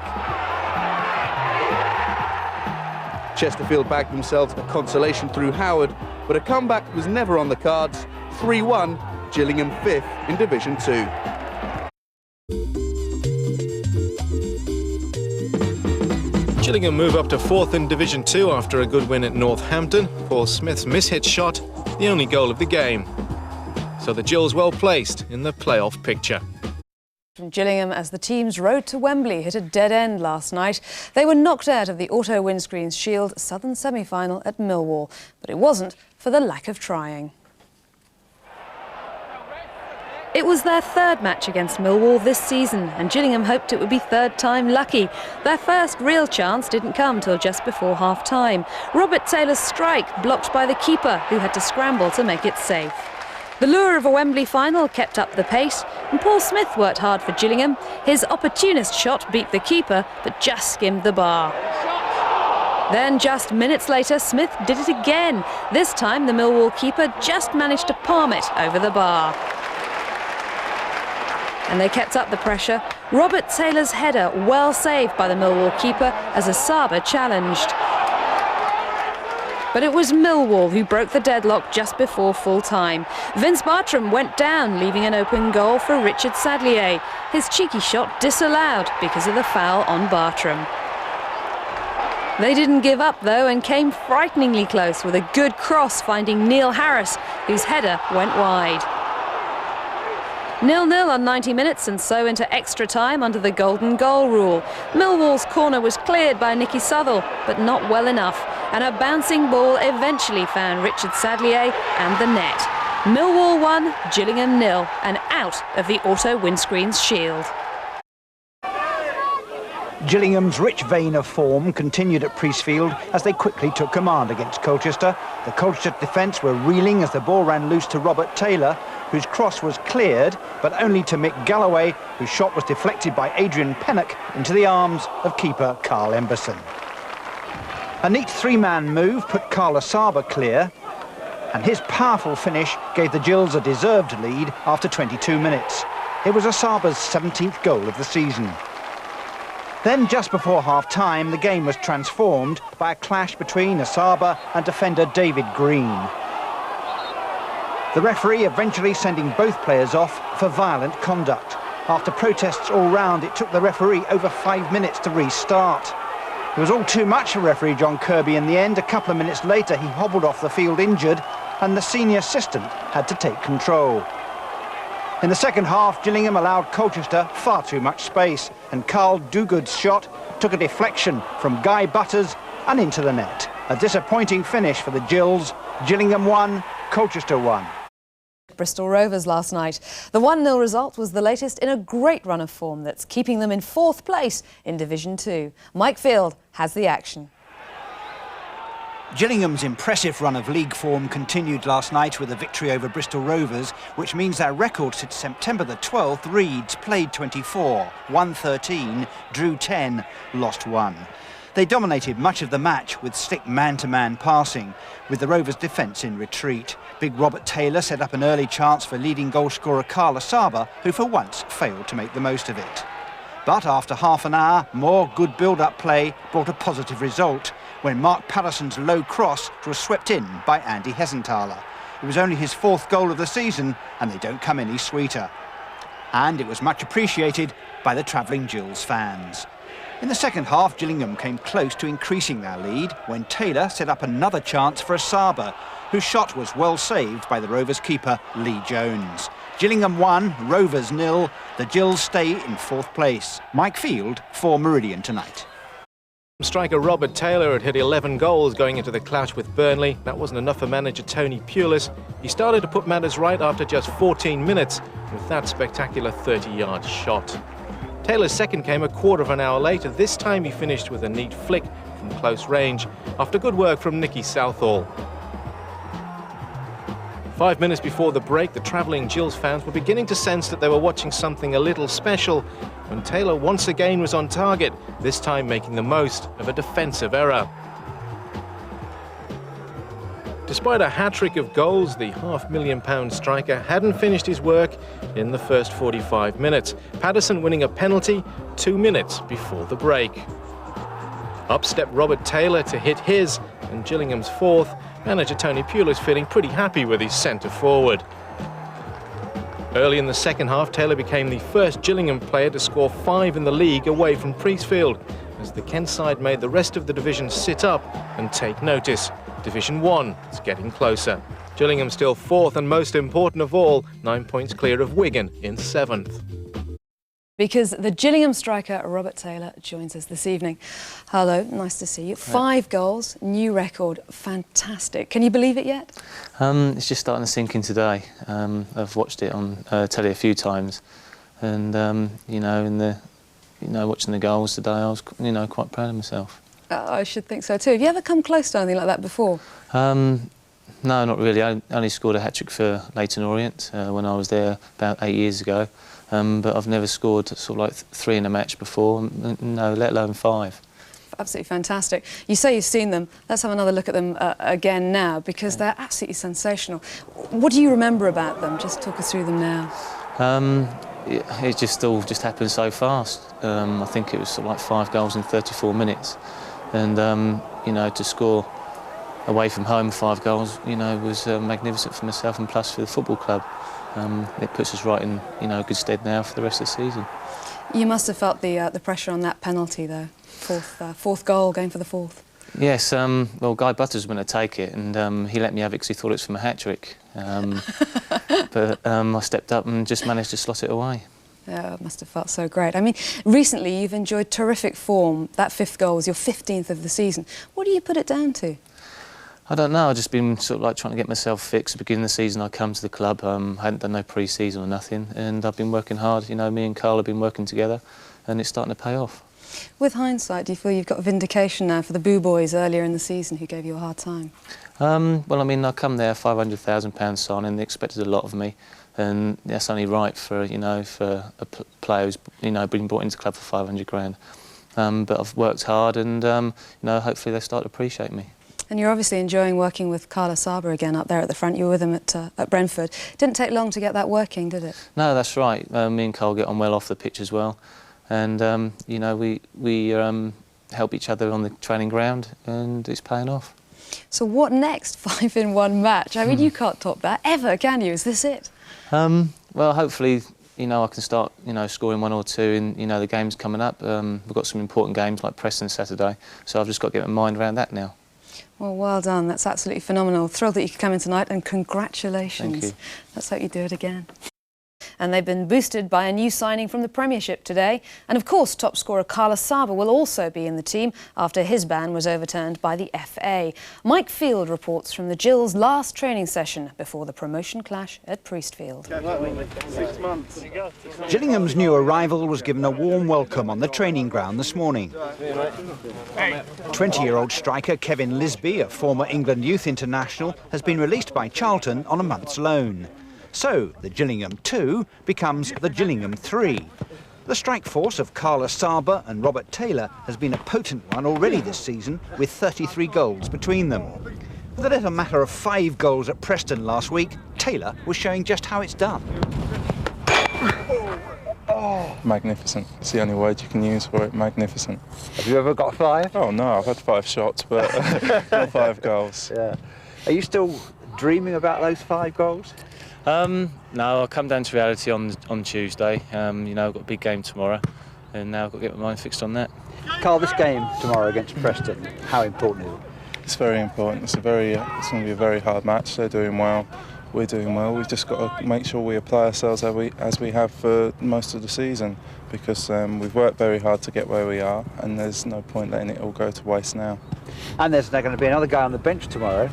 Chesterfield bagged themselves a consolation through Howard, but a comeback was never on the cards. 3-1, Gillingham 5th in Division 2. Gillingham move up to 4th in Division 2 after a good win at Northampton. Paul Smith's miss-hit shot, the only goal of the game. So the Gills well placed in the playoff picture. From Gillingham as the team's road to Wembley hit a dead end last night. They were knocked out of the Auto Windscreens Shield Southern semi-final at Millwall, but it wasn't for the lack of trying. It was their 3rd match against Millwall this season, and Gillingham hoped it would be 3rd time lucky. Their first real chance didn't come till just before half-time. Robert Taylor's strike blocked by the keeper, who had to scramble to make it safe. The lure of a Wembley final kept up the pace, and Paul Smith worked hard for Gillingham. His opportunist shot beat the keeper, but just skimmed the bar. Then, just minutes later, Smith did it again. This time, the Millwall keeper just managed to palm it over the bar. And they kept up the pressure. Robert Taylor's header well saved by the Millwall keeper as a Saba challenged. But it was Millwall who broke the deadlock just before full-time. Vince Bartram went down, leaving an open goal for Richard Sadlier. His cheeky shot disallowed because of the foul on Bartram. They didn't give up, though, and came frighteningly close with a good cross, finding Neil Harris, whose header went wide. 0-0 on 90 minutes, and so into extra time under the golden goal rule. Millwall's corner was cleared by Nicky Southall, but not well enough, and a bouncing ball eventually found Richard Sadlier and the net. Millwall 1, Gillingham 0, and out of the auto windscreen's shield. Gillingham's rich vein of form continued at Priestfield as they quickly took command against Colchester. The Colchester defence were reeling as the ball ran loose to Robert Taylor, whose cross was cleared, but only to Mick Galloway, whose shot was deflected by Adrian Pennock into the arms of keeper Carl Emberson. A neat three-man move put Carl Asaba clear, and his powerful finish gave the Gills a deserved lead after 22 minutes. It was Asaba's 17th goal of the season. Then, just before half-time, the game was transformed by a clash between Asaba and defender David Green. The referee eventually sending both players off for violent conduct. After protests all round, it took the referee over 5 minutes to restart. It was all too much for referee John Kirby in the end. A couple of minutes later, he hobbled off the field injured, and the senior assistant had to take control. In the second half, Gillingham allowed Colchester far too much space, and Carl Duguid's shot took a deflection from Guy Butters and into the net. A disappointing finish for the Gills. Gillingham 1, Colchester 1. Bristol Rovers last night. The 1-0 result was the latest in a great run of form that's keeping them in 4th place in Division 2. Mike Field has the action. Gillingham's impressive run of league form continued last night with a victory over Bristol Rovers, which means their record since September the 12th reads played 24, won 13, drew 10, lost 1. They dominated much of the match with slick man-to-man passing, with the Rovers' defence in retreat. Big Robert Taylor set up an early chance for leading goalscorer Carl Asaba, who for once failed to make the most of it. But after half an hour, more good build-up play brought a positive result when Mark Patterson's low cross was swept in by Andy Hessenthaler. It was only his 4th goal of the season, and they don't come any sweeter. And it was much appreciated by the travelling Gills fans. In the second half, Gillingham came close to increasing their lead when Taylor set up another chance for Asaba, whose shot was well saved by the Rovers keeper Lee Jones. Gillingham 1, Rovers 0. The Gills stay in 4th place. Mike Field for Meridian Tonight. Striker Robert Taylor had hit 11 goals going into the clash with Burnley. That wasn't enough for manager Tony Pulis. He started to put matters right after just 14 minutes with that spectacular 30-yard shot. Taylor's second came a quarter of an hour later. This time he finished with a neat flick from close range after good work from Nicky Southall. 5 minutes before the break, the travelling Gills fans were beginning to sense that they were watching something a little special when Taylor once again was on target, this time making the most of a defensive error. Despite a hat-trick of goals, the £500,000 striker hadn't finished his work in the first 45 minutes. Patterson winning a penalty 2 minutes before the break. Up stepped Robert Taylor to hit his, and Gillingham's 4th. Manager Tony Pulis feeling pretty happy with his centre-forward. Early in the second half, Taylor became the first Gillingham player to score 5 in the league away from Priestfield, as the Kent side made the rest of the division sit up and take notice. Division 1 is getting closer. Gillingham still 4th, and most important of all, 9 points clear of Wigan in 7th. Because the Gillingham striker Robert Taylor joins us this evening. Hello, nice to see you. 5 goals, new record, fantastic. Can you believe it yet? It's just starting to sink in today. I've watched it on telly a few times, and watching the goals today, I was quite proud of myself. I should think so too. Have you ever come close to anything like that before? No, not really. I only scored a hat-trick for Leyton Orient when I was there about 8 years ago. But I've never scored sort of like 3 in a match before, no, let alone 5. Absolutely fantastic. You say you've seen them. Let's have another look at them again now, because they're absolutely sensational. What do you remember about them? Just talk us through them now. It just all happened so fast. I think it was sort of like 5 goals in 34 minutes. And, to score away from home, 5 goals, you know, was magnificent for myself and plus for the football club. It puts us right in, you know, good stead now for the rest of the season. You must have felt the pressure on that penalty, though. Fourth goal, going for the fourth. Yes, well, Guy Butters was going to take it, and he let me have it because he thought it was from a hat-trick. But I stepped up and just managed to slot it away. Yeah, it must have felt so great. I mean, recently you've enjoyed terrific form. That 5th goal was your 15th of the season. What do you put it down to? I don't know, I've just been sort of like trying to get myself fixed. At the beginning of the season I come to the club, I hadn't done no pre-season or nothing, and I've been working hard. You know, me and Carl have been working together, and it's starting to pay off. With hindsight, do you feel you've got vindication now for the Boo Boys earlier in the season who gave you a hard time? Well, I mean, I come there, £500,000 signing, they expected a lot of me, and that's only right for, you know, for a player who's, you know, been brought into the club for 500 grand. But I've worked hard, and, you know, hopefully they start to appreciate me. And you're obviously enjoying working with Carlos Saba again up there at the front. You were with him at Brentford. Didn't take long to get that working, did it? No, that's right. Me and Carl get on well off the pitch as well. And, you know, we help each other on the training ground, and it's paying off. So what next? 5 in 1 match. I mean, you can't top that ever, can you? Is this it? Well, hopefully, you know, I can start, you know, scoring 1 or 2 in, you know, the games coming up. We've got some important games like Preston Saturday, so I've just got to get my mind around that now. Well, well done. That's absolutely phenomenal. Thrilled that you could come in tonight, and congratulations. Thank you. Let's hope you do it again. And they've been boosted by a new signing from the Premiership today. And of course, top scorer Carlos Saba will also be in the team after his ban was overturned by the FA. Mike Field reports from the Gills' last training session before the promotion clash at Priestfield. 6 months. Gillingham's new arrival was given a warm welcome on the training ground this morning. 20-year-old striker Kevin Lisby, a former England youth international, has been released by Charlton on a month's loan. So, the Gillingham 2 becomes the Gillingham 3. The strike force of Carlos Saba and Robert Taylor has been a potent one already this season, with 33 goals between them. With a little matter of 5 goals at Preston last week, Taylor was showing just how it's done. Oh, magnificent. It's the only word you can use for it, magnificent. Have you ever got 5? Oh no, I've had 5 shots, but not 5 goals. Yeah. Are you still dreaming about those 5 goals? No, I'll come down to reality on Tuesday. You know, I've got a big game tomorrow, and now I've got to get my mind fixed on that. Carl, this game tomorrow against Preston, how important is it? It's very important. It's going to be a very hard match. They're doing well, we're doing well. We've just got to make sure we apply ourselves as we have for most of the season, because we've worked very hard to get where we are, and there's no point letting it all go to waste now. And there's now going to be another guy on the bench tomorrow.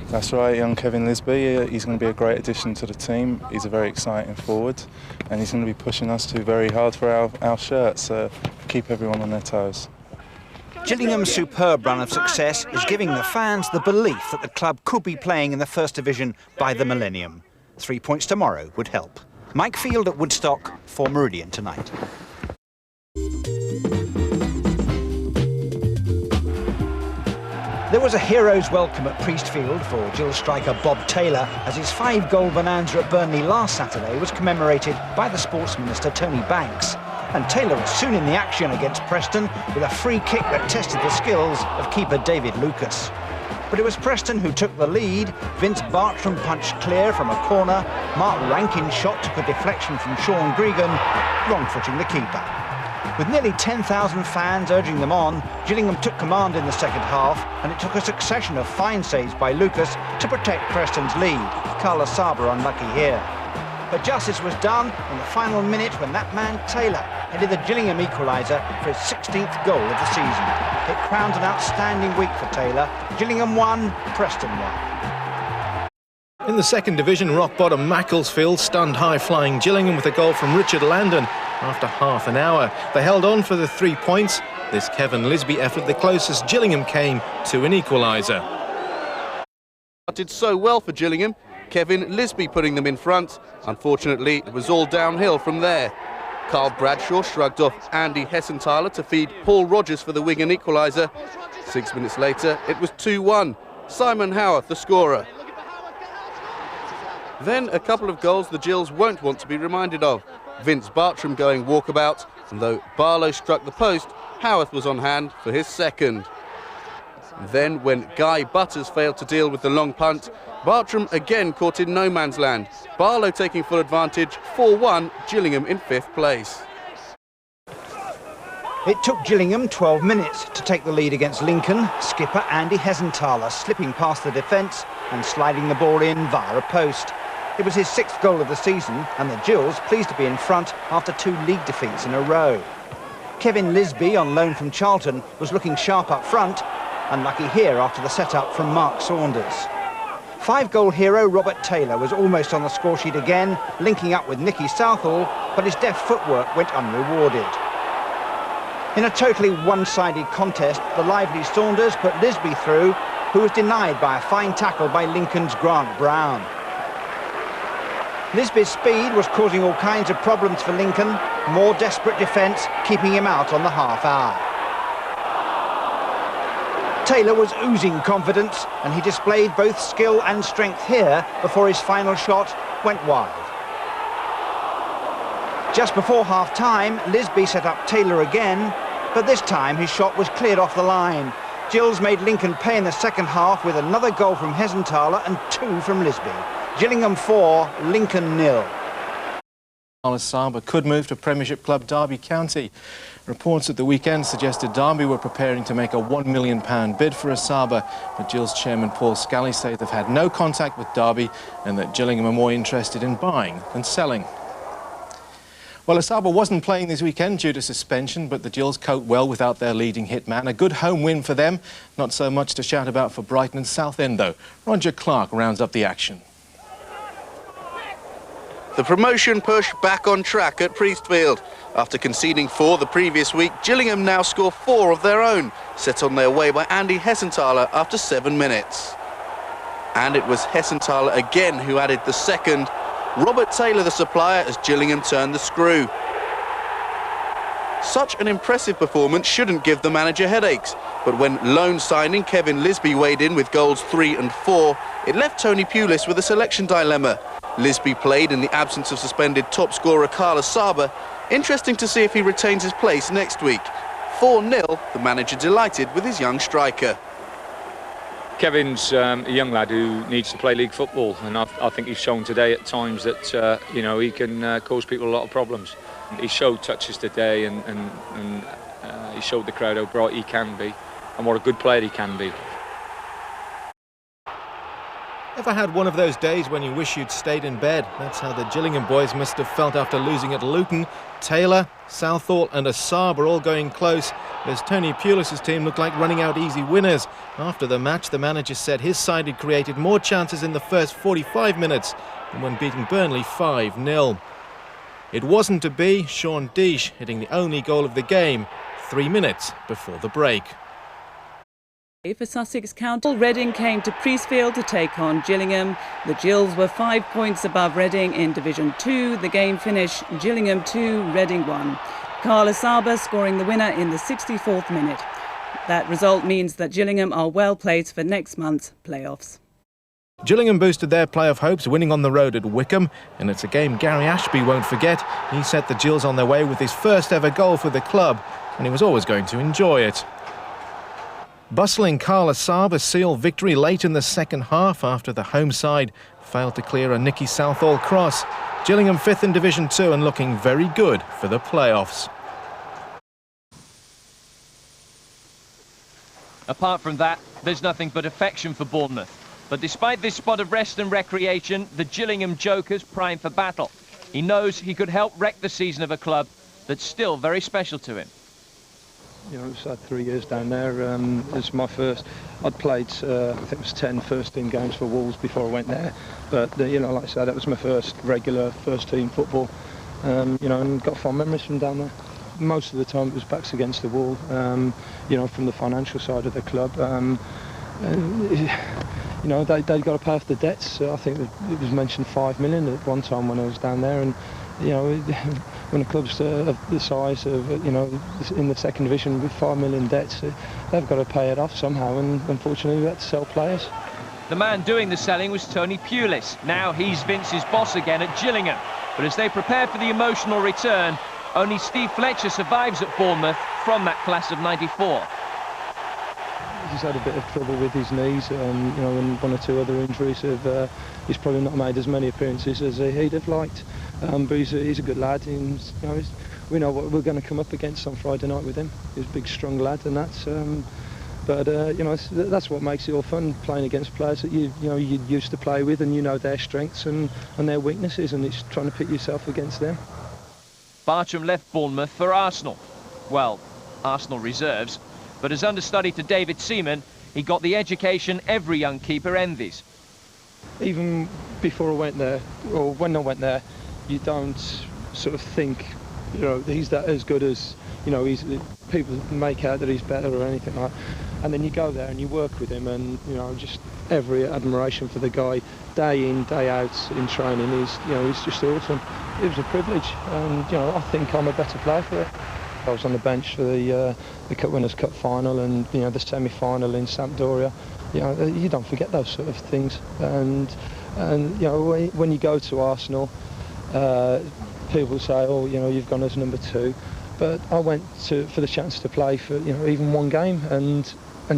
That's right, young Kevin Lisby. He's going to be a great addition to the team. He's a very exciting forward, and he's going to be pushing us to very hard for our shirts to keep everyone on their toes. Gillingham's superb run of success is giving the fans the belief that the club could be playing in the First Division by the millennium. 3 points tomorrow would help. Mike Field at Woodstock for Meridian Tonight. There was a hero's welcome at Priestfield for Gill striker Bob Taylor as his 5-goal bonanza at Burnley last Saturday was commemorated by the Sports Minister Tony Banks. And Taylor was soon in the action against Preston with a free kick that tested the skills of keeper David Lucas. But it was Preston who took the lead. Vince Bartram punched clear from a corner. Mark Rankin's shot took a deflection from Sean Gregan, wrong-footing the keeper. With nearly 10,000 fans urging them on, Gillingham took command in the second half, and it took a succession of fine saves by Lucas to protect Preston's lead. Carlos Saba unlucky here. But justice was done in the final minute when that man Taylor headed the Gillingham equaliser for his 16th goal of the season. It crowned an outstanding week for Taylor. Gillingham won, Preston won. In the second division, rock-bottom Macclesfield stunned high-flying Gillingham with a goal from Richard Landon. After half an hour, they held on for the 3 points. This Kevin Lisby effort the closest Gillingham came to an equaliser. Did so well for Gillingham. Kevin Lisby putting them in front. Unfortunately, it was all downhill from there. Carl Bradshaw shrugged off Andy Hessenthaler to feed Paul Rogers for the Wigan equaliser. 6 minutes later, it was 2-1. Simon Howarth, the scorer. Then a couple of goals the Gills won't want to be reminded of. Vince Bartram going walkabout, and though Barlow struck the post, Howarth was on hand for his second. Then, when Guy Butters failed to deal with the long punt, Bartram again caught in no man's land. Barlow taking full advantage, 4-1, Gillingham in 5th place. It took Gillingham 12 minutes to take the lead against Lincoln. Skipper Andy Hesenthaler slipping past the defence and sliding the ball in via a post. It was his 6th goal of the season, and the Gills pleased to be in front after 2 league defeats in a row. Kevin Lisby, on loan from Charlton, was looking sharp up front, unlucky here after the set-up from Mark Saunders. 5-goal hero Robert Taylor was almost on the scoresheet again, linking up with Nicky Southall, but his deft footwork went unrewarded. In a totally one-sided contest, the lively Saunders put Lisby through, who was denied by a fine tackle by Lincoln's Grant Brown. Lisby's speed was causing all kinds of problems for Lincoln, more desperate defence keeping him out on the half hour. Taylor was oozing confidence, and he displayed both skill and strength here before his final shot went wide. Just before half-time, Lisby set up Taylor again, but this time his shot was cleared off the line. Gills made Lincoln pay in the second half with another goal from Hesenthaler and 2 from Lisby. Gillingham 4, Lincoln 0. Carlos Saba could move to Premiership club Derby County. Reports at the weekend suggested Derby were preparing to make a £1 million bid for Asaba, but Gills chairman Paul Scally says they've had no contact with Derby and that Gillingham are more interested in buying than selling. Well, Asaba wasn't playing this weekend due to suspension, but the Gills coped well without their leading hitman. A good home win for them. Not so much to shout about for Brighton and Southend, though. Roger Clark rounds up the action. The promotion push back on track at Priestfield. After conceding 4 the previous week, Gillingham now score 4 of their own, set on their way by Andy Hesenthaler after 7 minutes. And it was Hesenthaler again who added the second. Robert Taylor the supplier as Gillingham turned the screw. Such an impressive performance shouldn't give the manager headaches, but when loan signing Kevin Lisby weighed in with goals 3 and 4, it left Tony Pulis with a selection dilemma. Lisby played in the absence of suspended top scorer Carlos Saba. Interesting to see if he retains his place next week. 4-0, the manager delighted with his young striker. Kevin's a young lad who needs to play league football, and I think he's shown today at times that you know, he can cause people a lot of problems. He showed touches today, and he showed the crowd how bright he can be and what a good player he can be. Ever had one of those days when you wish you'd stayed in bed? That's how the Gillingham boys must have felt after losing at Luton. Taylor, Southall and Asaba are all going close, as Tony Pulis' team looked like running out easy winners. After the match, the manager said his side had created more chances in the first 45 minutes than when beating Burnley 5-0. It wasn't to be, Sean Deesh hitting the only goal of the game 3 minutes before the break. For Sussex County, Reading came to Priestfield to take on Gillingham. The Gills were 5 points above Reading in Division 2. The game finished Gillingham 2, Reading 1. Carlos Saba scoring the winner in the 64th minute. That result means that Gillingham are well placed for next month's playoffs. Gillingham boosted their playoff hopes, winning on the road at Wycombe, and it's a game Gary Ashby won't forget. He set the Gills on their way with his first ever goal for the club, and he was always going to enjoy it. Bustling Carlos Saba sealed victory late in the second half after the home side failed to clear a Nicky Southall cross. Gillingham 5th in Division 2 and looking very good for the playoffs. Apart from that, there's nothing but affection for Bournemouth. But despite this spot of rest and recreation, the Gillingham Joker's primed for battle. He knows he could help wreck the season of a club that's still very special to him. You know, I've had 3 years down there. It's my first. I'd played, I think it was 10 first-team games for Wolves before I went there. But you know, like I said, that was my first regular first-team football. You know, and got fond memories from down there. Most of the time, it was backs against the wall. You know, from the financial side of the club. You know, they'd got to pay off the debts. I think it was mentioned 5 million at one time when I was down there, and you know, when a club's of the size of, you know, in the second division with 5 million debts, they've got to pay it off somehow, and unfortunately we had to sell players. The man doing the selling was Tony Pulis. Now he's Vince's boss again at Gillingham. But as they prepare for the emotional return, only Steve Fletcher survives at Bournemouth from that class of '94. he's had a bit of trouble with his knees, you know, and one or two other injuries. He's probably not made as many appearances as he'd have liked. But he's a good lad. And, you know, we know what we're going to come up against on Friday night with him. He's a big, strong lad, and that's. But you know, that's what makes it all fun, playing against players that you used to play with, and you know their strengths and their weaknesses, and it's trying to pit yourself against them. Bartram left Bournemouth for Arsenal. Well, Arsenal reserves, but as understudy to David Seaman, he got the education every young keeper envies. Even before I went there, or when I went there, you don't sort of think, you know, he's that as good as, you know, people make out that he's better or anything like that. And then you go there and you work with him, and, you know, just every admiration for the guy, day in, day out in training. He's just awesome. It was a privilege, and, you know, I think I'm a better player for it. I was on the bench for the Cup Winners' Cup final, and, you know, the semi-final in Sampdoria. You know, you don't forget those sort of things. And you know, when you go to Arsenal, people say, oh, you know, you've gone as number 2. But I went for the chance to play for, you know, even one game, and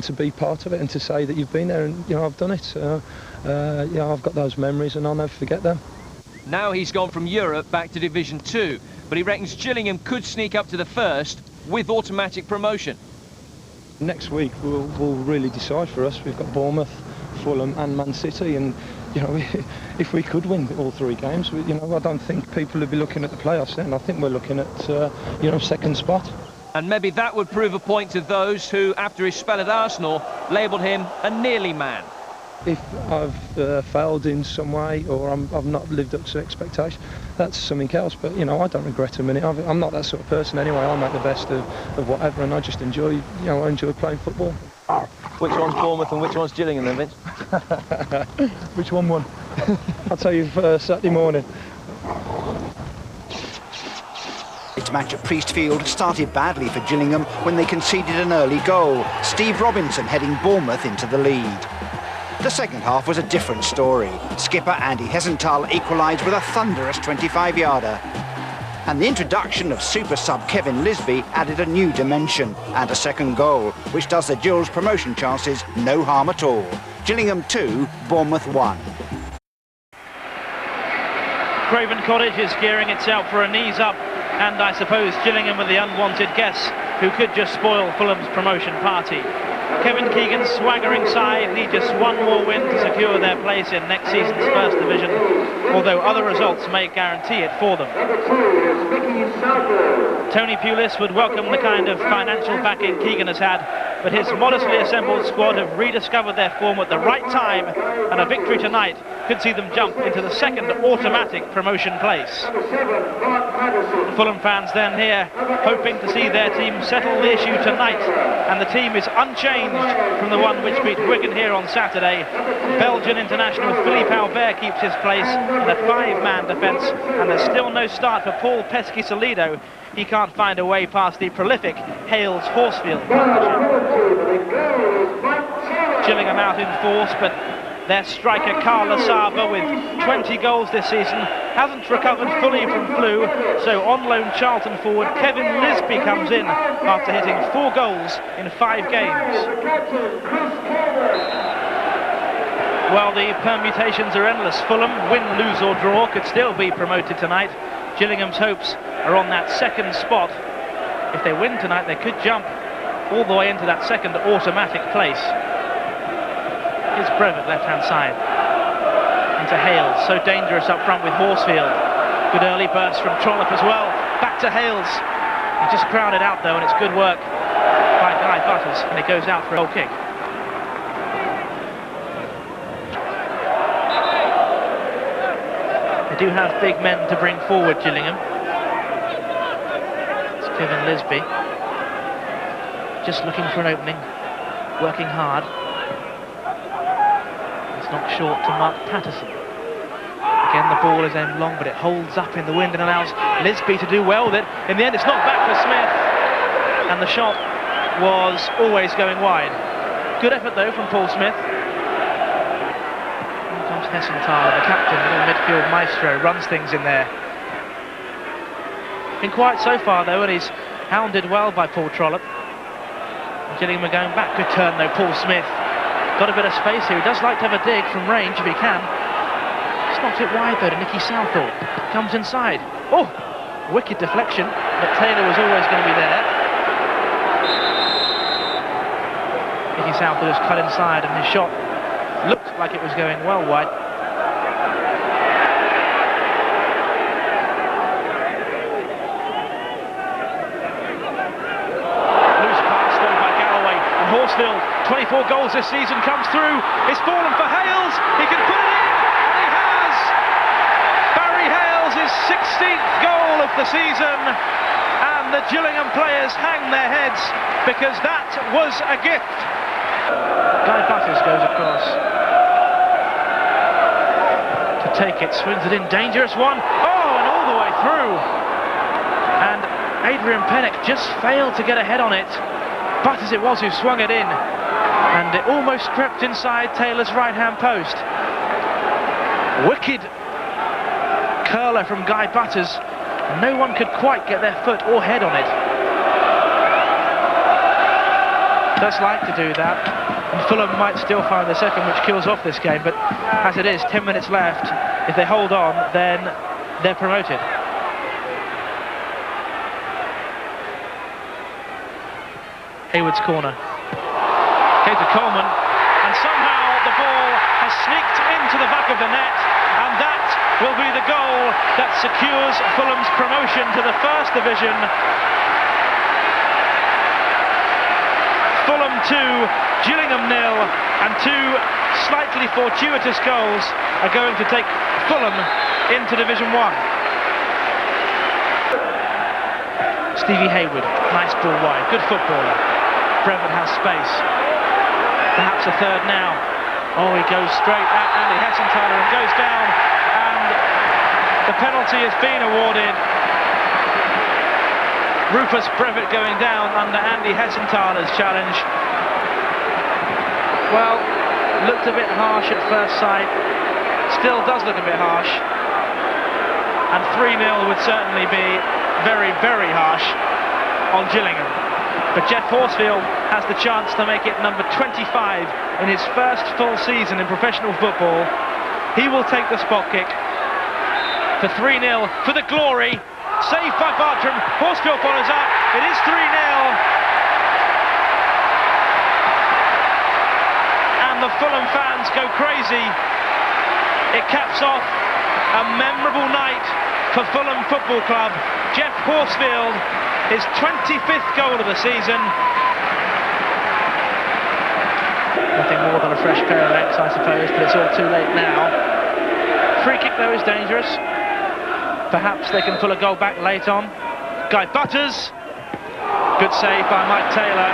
to be part of it, and to say that you've been there, and, you know, I've done it. You know, I've got those memories, and I'll never forget them. Now he's gone from Europe back to Division 2, but he reckons Gillingham could sneak up to the first with automatic promotion. Next week will really decide for us. We've got Bournemouth, Fulham and Man City, and, you know, if we could win all 3 games, you know, I don't think people would be looking at the playoffs then. I think we're looking at, you know, second spot. And maybe that would prove a point to those who, after his spell at Arsenal, labelled him a nearly man. If I've failed in some way, or I've not lived up to expectation, that's something else. But, you know, I don't regret a minute. I'm not that sort of person anyway. I make the best of whatever, and I just enjoy, you know, I enjoy playing football. Which one's Bournemouth and which one's Gillingham then, Vince? Which one won? I'll tell you Saturday morning. Its match at Priestfield started badly for Gillingham when they conceded an early goal. Steve Robinson heading Bournemouth into the lead. The second half was a different story. Skipper Andy Hesenthal equalised with a thunderous 25-yarder. And the introduction of super sub Kevin Lisby added a new dimension and a second goal, which does the Gills' promotion chances no harm at all. Gillingham 2, Bournemouth 1. Craven Cottage is gearing itself for a knees up, and I suppose Gillingham with the unwanted guests who could just spoil Fulham's promotion party. Kevin Keegan's swaggering side need just one more win to secure their place in next season's First Division, although other results may guarantee it for them. Tony Pulis would welcome the kind of financial backing Keegan has had, but his modestly assembled squad have rediscovered their form at the right time, and a victory tonight could see them jump into the second automatic promotion place. Fulham fans then here hoping to see their team settle the issue tonight, and the team is unchanged from the one which beat Wigan here on Saturday. Belgian international Philippe Albert keeps his place in a 5-man defence, and there's still no start for Paul Pesky-Solido. He can't find a way past the prolific Hales-Horsfield partnership. Gillingham out in force, but their striker Carl Lasaba, with 20 goals this season, hasn't recovered fully from flu, so on loan Charlton forward Kevin Lisby comes in after hitting 4 goals in 5 games. Well, the permutations are endless. Fulham, win, lose or draw, could still be promoted tonight. Gillingham's hopes are on that second spot. If they win tonight, they could jump all the way into that second automatic place. Here's Brevet, left-hand side. Into Hales, so dangerous up front with Horsfield. Good early burst from Trollope as well. Back to Hales. He just crowded out though, and it's good work by Guy Butters, and it goes out for a goal kick. They do have big men to bring forward, Gillingham. It's Kevin Lisby. Just looking for an opening, working hard. Not short to Mark Patterson. Again, the ball is aimed long, but it holds up in the wind and allows Lisby to do well with it. In the end, it's knocked back for Smith, and the shot was always going wide. Good effort, though, from Paul Smith. Here comes Hesenthal, the captain, the little midfield maestro, runs things in there. Been quiet so far, though, and he's hounded well by Paul Trollope. Gillingham are going back. Good turn though, Paul Smith. Got a bit of space here. He does like to have a dig from range if he can. Just knocked it wide though to Nicky Southall. Comes inside. Oh, wicked deflection, but Taylor was always going to be there. Nicky Southall just cut inside and his shot looked like it was going well wide. Horsfield, 24 goals this season, comes through. It's fallen for Hales. He can put it in, and he has. Barry Hales' his 16th goal of the season, and the Gillingham players hang their heads because that was a gift. Guy Butters goes across to take it, swings it in, dangerous one. Oh, and all the way through. And Adrian Pennock just failed to get ahead on it. Butters it was who swung it in, and it almost crept inside Taylor's right-hand post. Wicked curler from Guy Butters. No one could quite get their foot or head on it. Does like to do that, and Fulham might still find the second, which kills off this game, but as it is, 10 minutes left. If they hold on, then they're promoted. Hayward's corner. Came to Coleman, and somehow the ball has sneaked into the back of the net, and that will be the goal that secures Fulham's promotion to the First Division. Fulham 2, Gillingham 0, and two slightly fortuitous goals are going to take Fulham into Division 1. Stevie Hayward, nice ball wide, good footballer. Brentford has space. Perhaps a third now. Oh, he goes straight at Andy Hessenthaler and goes down. And the penalty has been awarded. Rufus Brevett going down under Andy Hessenthaler's challenge. Well, looked a bit harsh at first sight. Still does look a bit harsh. And 3-0 would certainly be very, very harsh on Gillingham. But Jeff Horsfield has the chance to make it number 25 in his first full season in professional football. He will take the spot kick for 3-0 for the glory. Saved by Bartram. Horsfield follows up. It is 3-0. And the Fulham fans go crazy. It caps off a memorable night for Fulham Football Club. Jeff Horsfield, his 25th goal of the season. Nothing more than a fresh pair of legs, I suppose, but it's all too late now. Free kick, though, is dangerous. Perhaps they can pull a goal back late on. Guy Butters. Good save by Mike Taylor.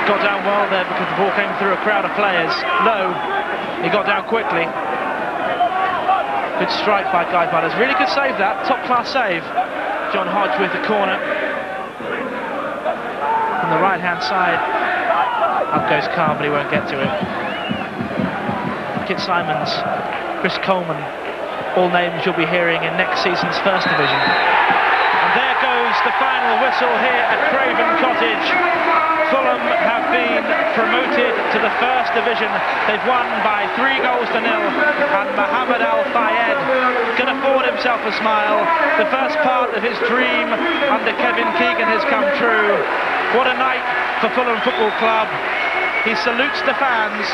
Got down well there because the ball came through a crowd of players. Low. He got down quickly. Good strike by Guy Butters. Really good save that. Top-class save. John Hodge with the corner. From the right-hand side. Up goes Carr, but he won't get to it. Kit Simons, Chris Coleman. All names you'll be hearing in next season's First Division. And there goes the final whistle here at Craven Cottage. Fulham have been promoted to the First Division. They've won by 3-0, and Mohamed Al Fayed can afford himself a smile. The first part of his dream under Kevin Keegan has come true. What a night for Fulham Football Club. He salutes the fans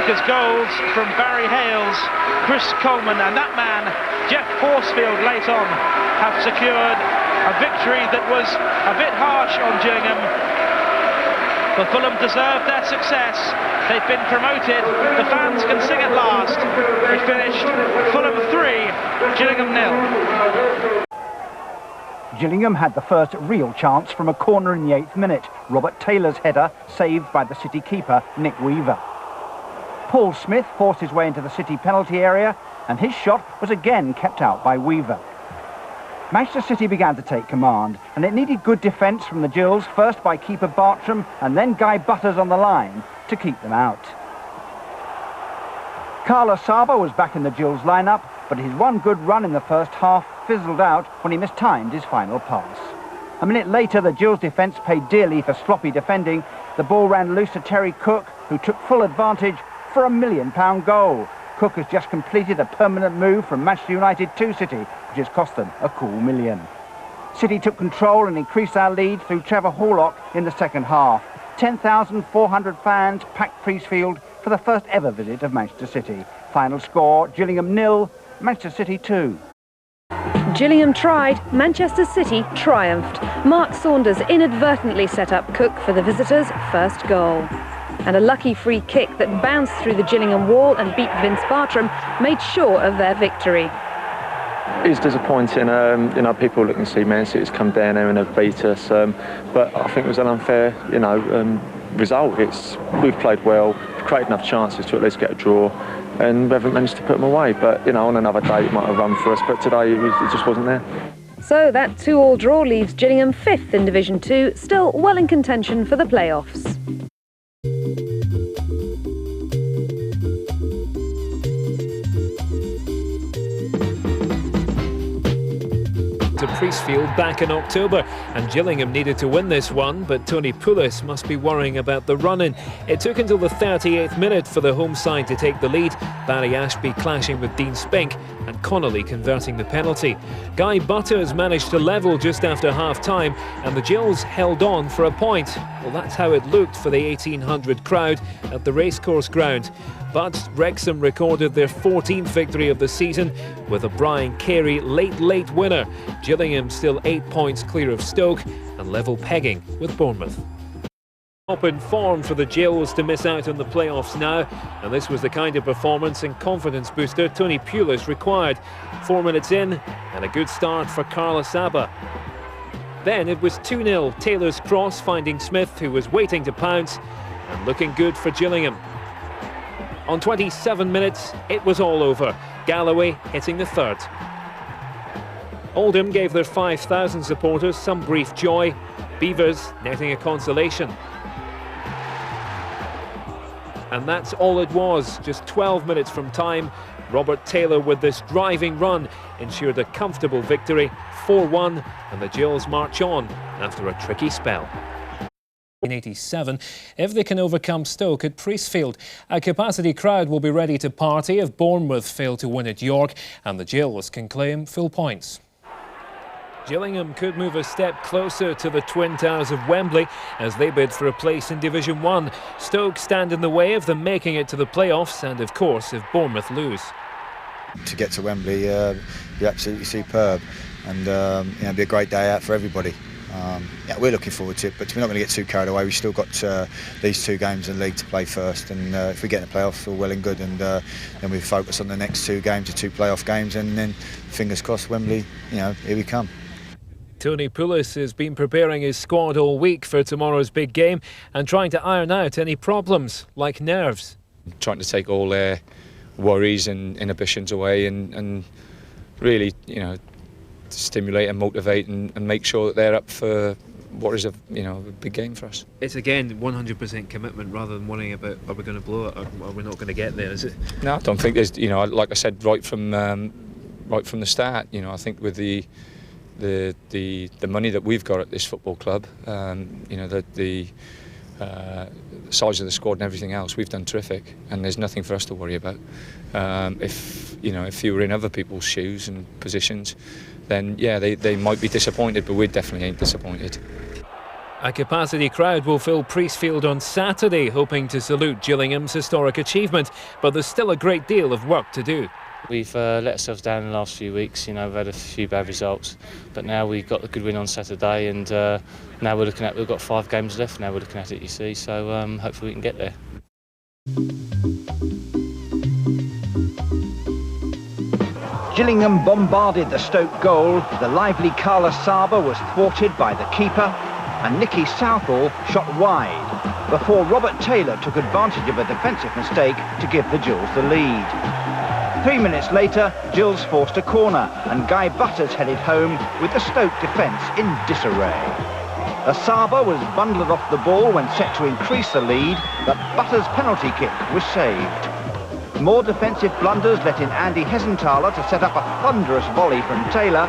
because goals from Barry Hales, Chris Coleman and that man, Jeff Horsfield, late on, have secured a victory that was a bit harsh on Gillingham. But Fulham deserved their success. They've been promoted. The fans can sing at last. It finished Fulham 3, Gillingham 0. Gillingham had the first real chance from a corner in the 8th minute. Robert Taylor's header saved by the City keeper, Nick Weaver. Paul Smith forced his way into the City penalty area, and his shot was again kept out by Weaver. Manchester City began to take command, and it needed good defence from the Gills, first by keeper Bartram and then Guy Butters on the line to keep them out. Carlos Saba was back in the Gills lineup, but his one good run in the first half fizzled out when he mistimed his final pass. A minute later, the Gills defence paid dearly for sloppy defending. The ball ran loose to Terry Cook, who took full advantage for a £1 million goal. Cook has just completed a permanent move from Manchester United to City, which has cost them a cool £1 million. City took control and increased our lead through Trevor Horlock in the second half. 10,400 fans packed Priestfield for the first ever visit of Manchester City. Final score, Gillingham 0, Manchester City 2. Gillingham tried, Manchester City triumphed. Mark Saunders inadvertently set up Cook for the visitors' first goal. And a lucky free kick that bounced through the Gillingham wall and beat Vince Bartram made sure of their victory. It's disappointing, people looking to see Man City's come down there and have beat us, but I think it was an unfair, result. We've played well, created enough chances to at least get a draw, and we haven't managed to put them away. But on another day it might have run for us, but today it just wasn't there. So that 2-2 draw leaves Gillingham 5th in Division 2, still well in contention for the playoffs. To Priestfield back in October, and Gillingham needed to win this one, but Tony Pulis must be worrying about the run-in. It took until the 38th minute for the home side to take the lead, Barry Ashby clashing with Dean Spink and Connolly converting the penalty. Guy Butters managed to level just after half-time, and the Gills held on for a point. Well, that's how it looked for the 1,800 crowd at the racecourse ground. But Wrexham recorded their 14th victory of the season with a Brian Carey late winner. Gillingham still 8 points clear of Stoke and level pegging with Bournemouth. Top in form for the Gills to miss out on the playoffs now, and this was the kind of performance and confidence booster Tony Pulis required. 4 minutes in and a good start for Carlos Abba. Then it was 2-0, Taylor's cross finding Smith, who was waiting to pounce, and looking good for Gillingham. On 27 minutes, it was all over. Galloway hitting the third. Oldham gave their 5,000 supporters some brief joy. Beavers netting a consolation. And that's all it was. Just 12 minutes from time, Robert Taylor with this driving run ensured a comfortable victory, 4-1, and the Gills march on after a tricky spell. In 87, if they can overcome Stoke at Priestfield, a capacity crowd will be ready to party if Bournemouth fail to win at York, and the Gills can claim full points. Gillingham could move a step closer to the Twin Towers of Wembley as they bid for a place in Division 1. Stoke stand in the way of them making it to the playoffs, and of course if Bournemouth lose. To get to Wembley, be absolutely superb, and it'll be a great day out for everybody. We're looking forward to it, but we're not going to get too carried away. We've still got these 2 games in the league to play first, and if we get in the playoffs, all well and good, and then we focus on the next 2 games, the 2 playoff games, and then fingers crossed, Wembley, here we come. Tony Pulis has been preparing his squad all week for tomorrow's big game and trying to iron out any problems, like nerves. Trying to take all their worries and inhibitions away and really, stimulate and motivate and make sure that they're up for what is a big game for us. It's again 100% commitment rather than worrying about are we going to blow it or are we not going to get there, is it? No, I don't think there's, like I said right from the start, I think with the money that we've got at this football club, the size of the squad and everything else, we've done terrific, and there's nothing for us to worry about. If you were in other people's shoes and positions, then yeah, they might be disappointed, but we definitely ain't disappointed. A capacity crowd will fill Priestfield on Saturday, hoping to salute Gillingham's historic achievement, but there's still a great deal of work to do. We've let ourselves down in the last few weeks, we've had a few bad results, but now we've got a good win on Saturday, and now we've got 5 games left, now we're looking at it, you see, so hopefully we can get there. Gillingham bombarded the Stoke goal. The lively Carla Saba was thwarted by the keeper, and Nicky Southall shot wide before Robert Taylor took advantage of a defensive mistake to give the Gills the lead. 3 minutes later, Gills forced a corner, and Guy Butters headed home with the Stoke defence in disarray. Asaba was bundled off the ball when set to increase the lead, but Butters' penalty kick was saved. More defensive blunders let in Andy Hessenthaler to set up a thunderous volley from Taylor.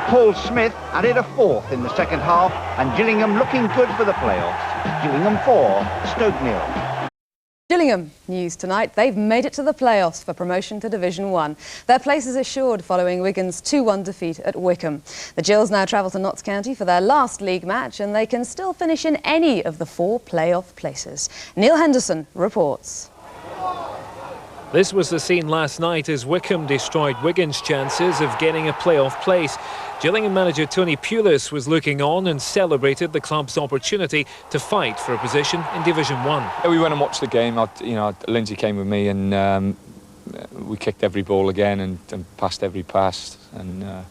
Paul Smith added a fourth in the second half, and Gillingham looking good for the playoffs. Gillingham 4, Stoke 0. Gillingham news tonight. They've made it to the playoffs for promotion to Division 1. Their place is assured following Wigan's 2-1 defeat at Wycombe. The Gills now travel to Notts County for their last league match, and they can still finish in any of the 4 playoff places. Neil Henderson reports. This was the scene last night as Wycombe destroyed Wigan's chances of getting a playoff place. Gillingham manager Tony Pulis was looking on and celebrated the club's opportunity to fight for a position in Division 1. We went and watched the game. Lindsay came with me, and we kicked every ball again and passed every pass and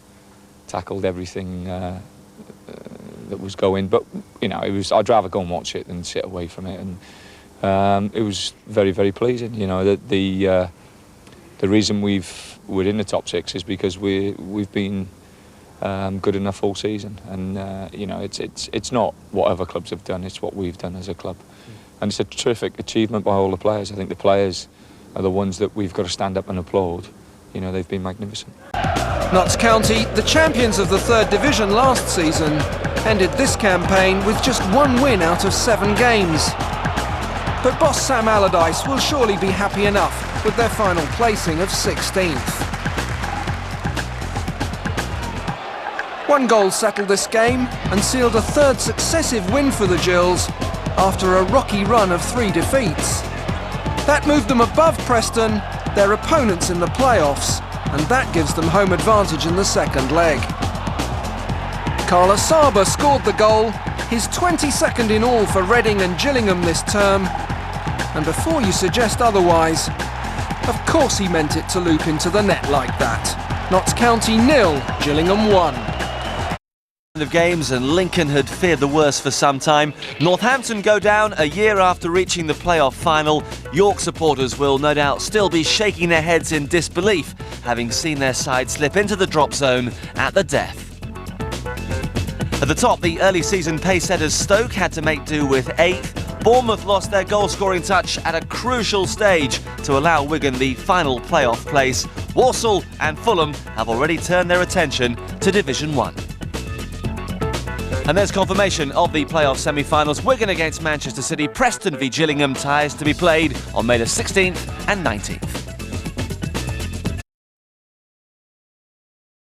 tackled everything that was going. But I'd rather go and watch it than sit away from it. And it was very, very pleasing. The reason we're in the top 6 is because we've been good enough all season, and it's not what other clubs have done, it's what we've done as a club. And it's a terrific achievement by all the players. I think the players are the ones that we've got to stand up and applaud. They've been magnificent. Notts County, the champions of the 3rd Division last season, ended this campaign with just 1 win out of 7 games. But boss Sam Allardyce will surely be happy enough with their final placing of 16th. 1 goal settled this game and sealed a 3rd successive win for the Gills after a rocky run of 3 defeats. That moved them above Preston, their opponents in the playoffs, and that gives them home advantage in the 2nd leg. Carla Saba scored the goal, his 22nd in all for Reading and Gillingham this term. And before you suggest otherwise, of course he meant it to loop into the net like that. Notts County 0, Gillingham 1. Of games, and Lincoln had feared the worst for some time. Northampton go down a year after reaching the playoff final. York supporters will no doubt still be shaking their heads in disbelief, having seen their side slip into the drop zone at the death. At the top, the early season pace-setters Stoke had to make do with 8th. Bournemouth lost their goal-scoring touch at a crucial stage to allow Wigan the final playoff place. Walsall and Fulham have already turned their attention to Division 1. And there's confirmation of the playoff semi-finals. Wigan against Manchester City, Preston v Gillingham, ties to be played on May the 16th and 19th.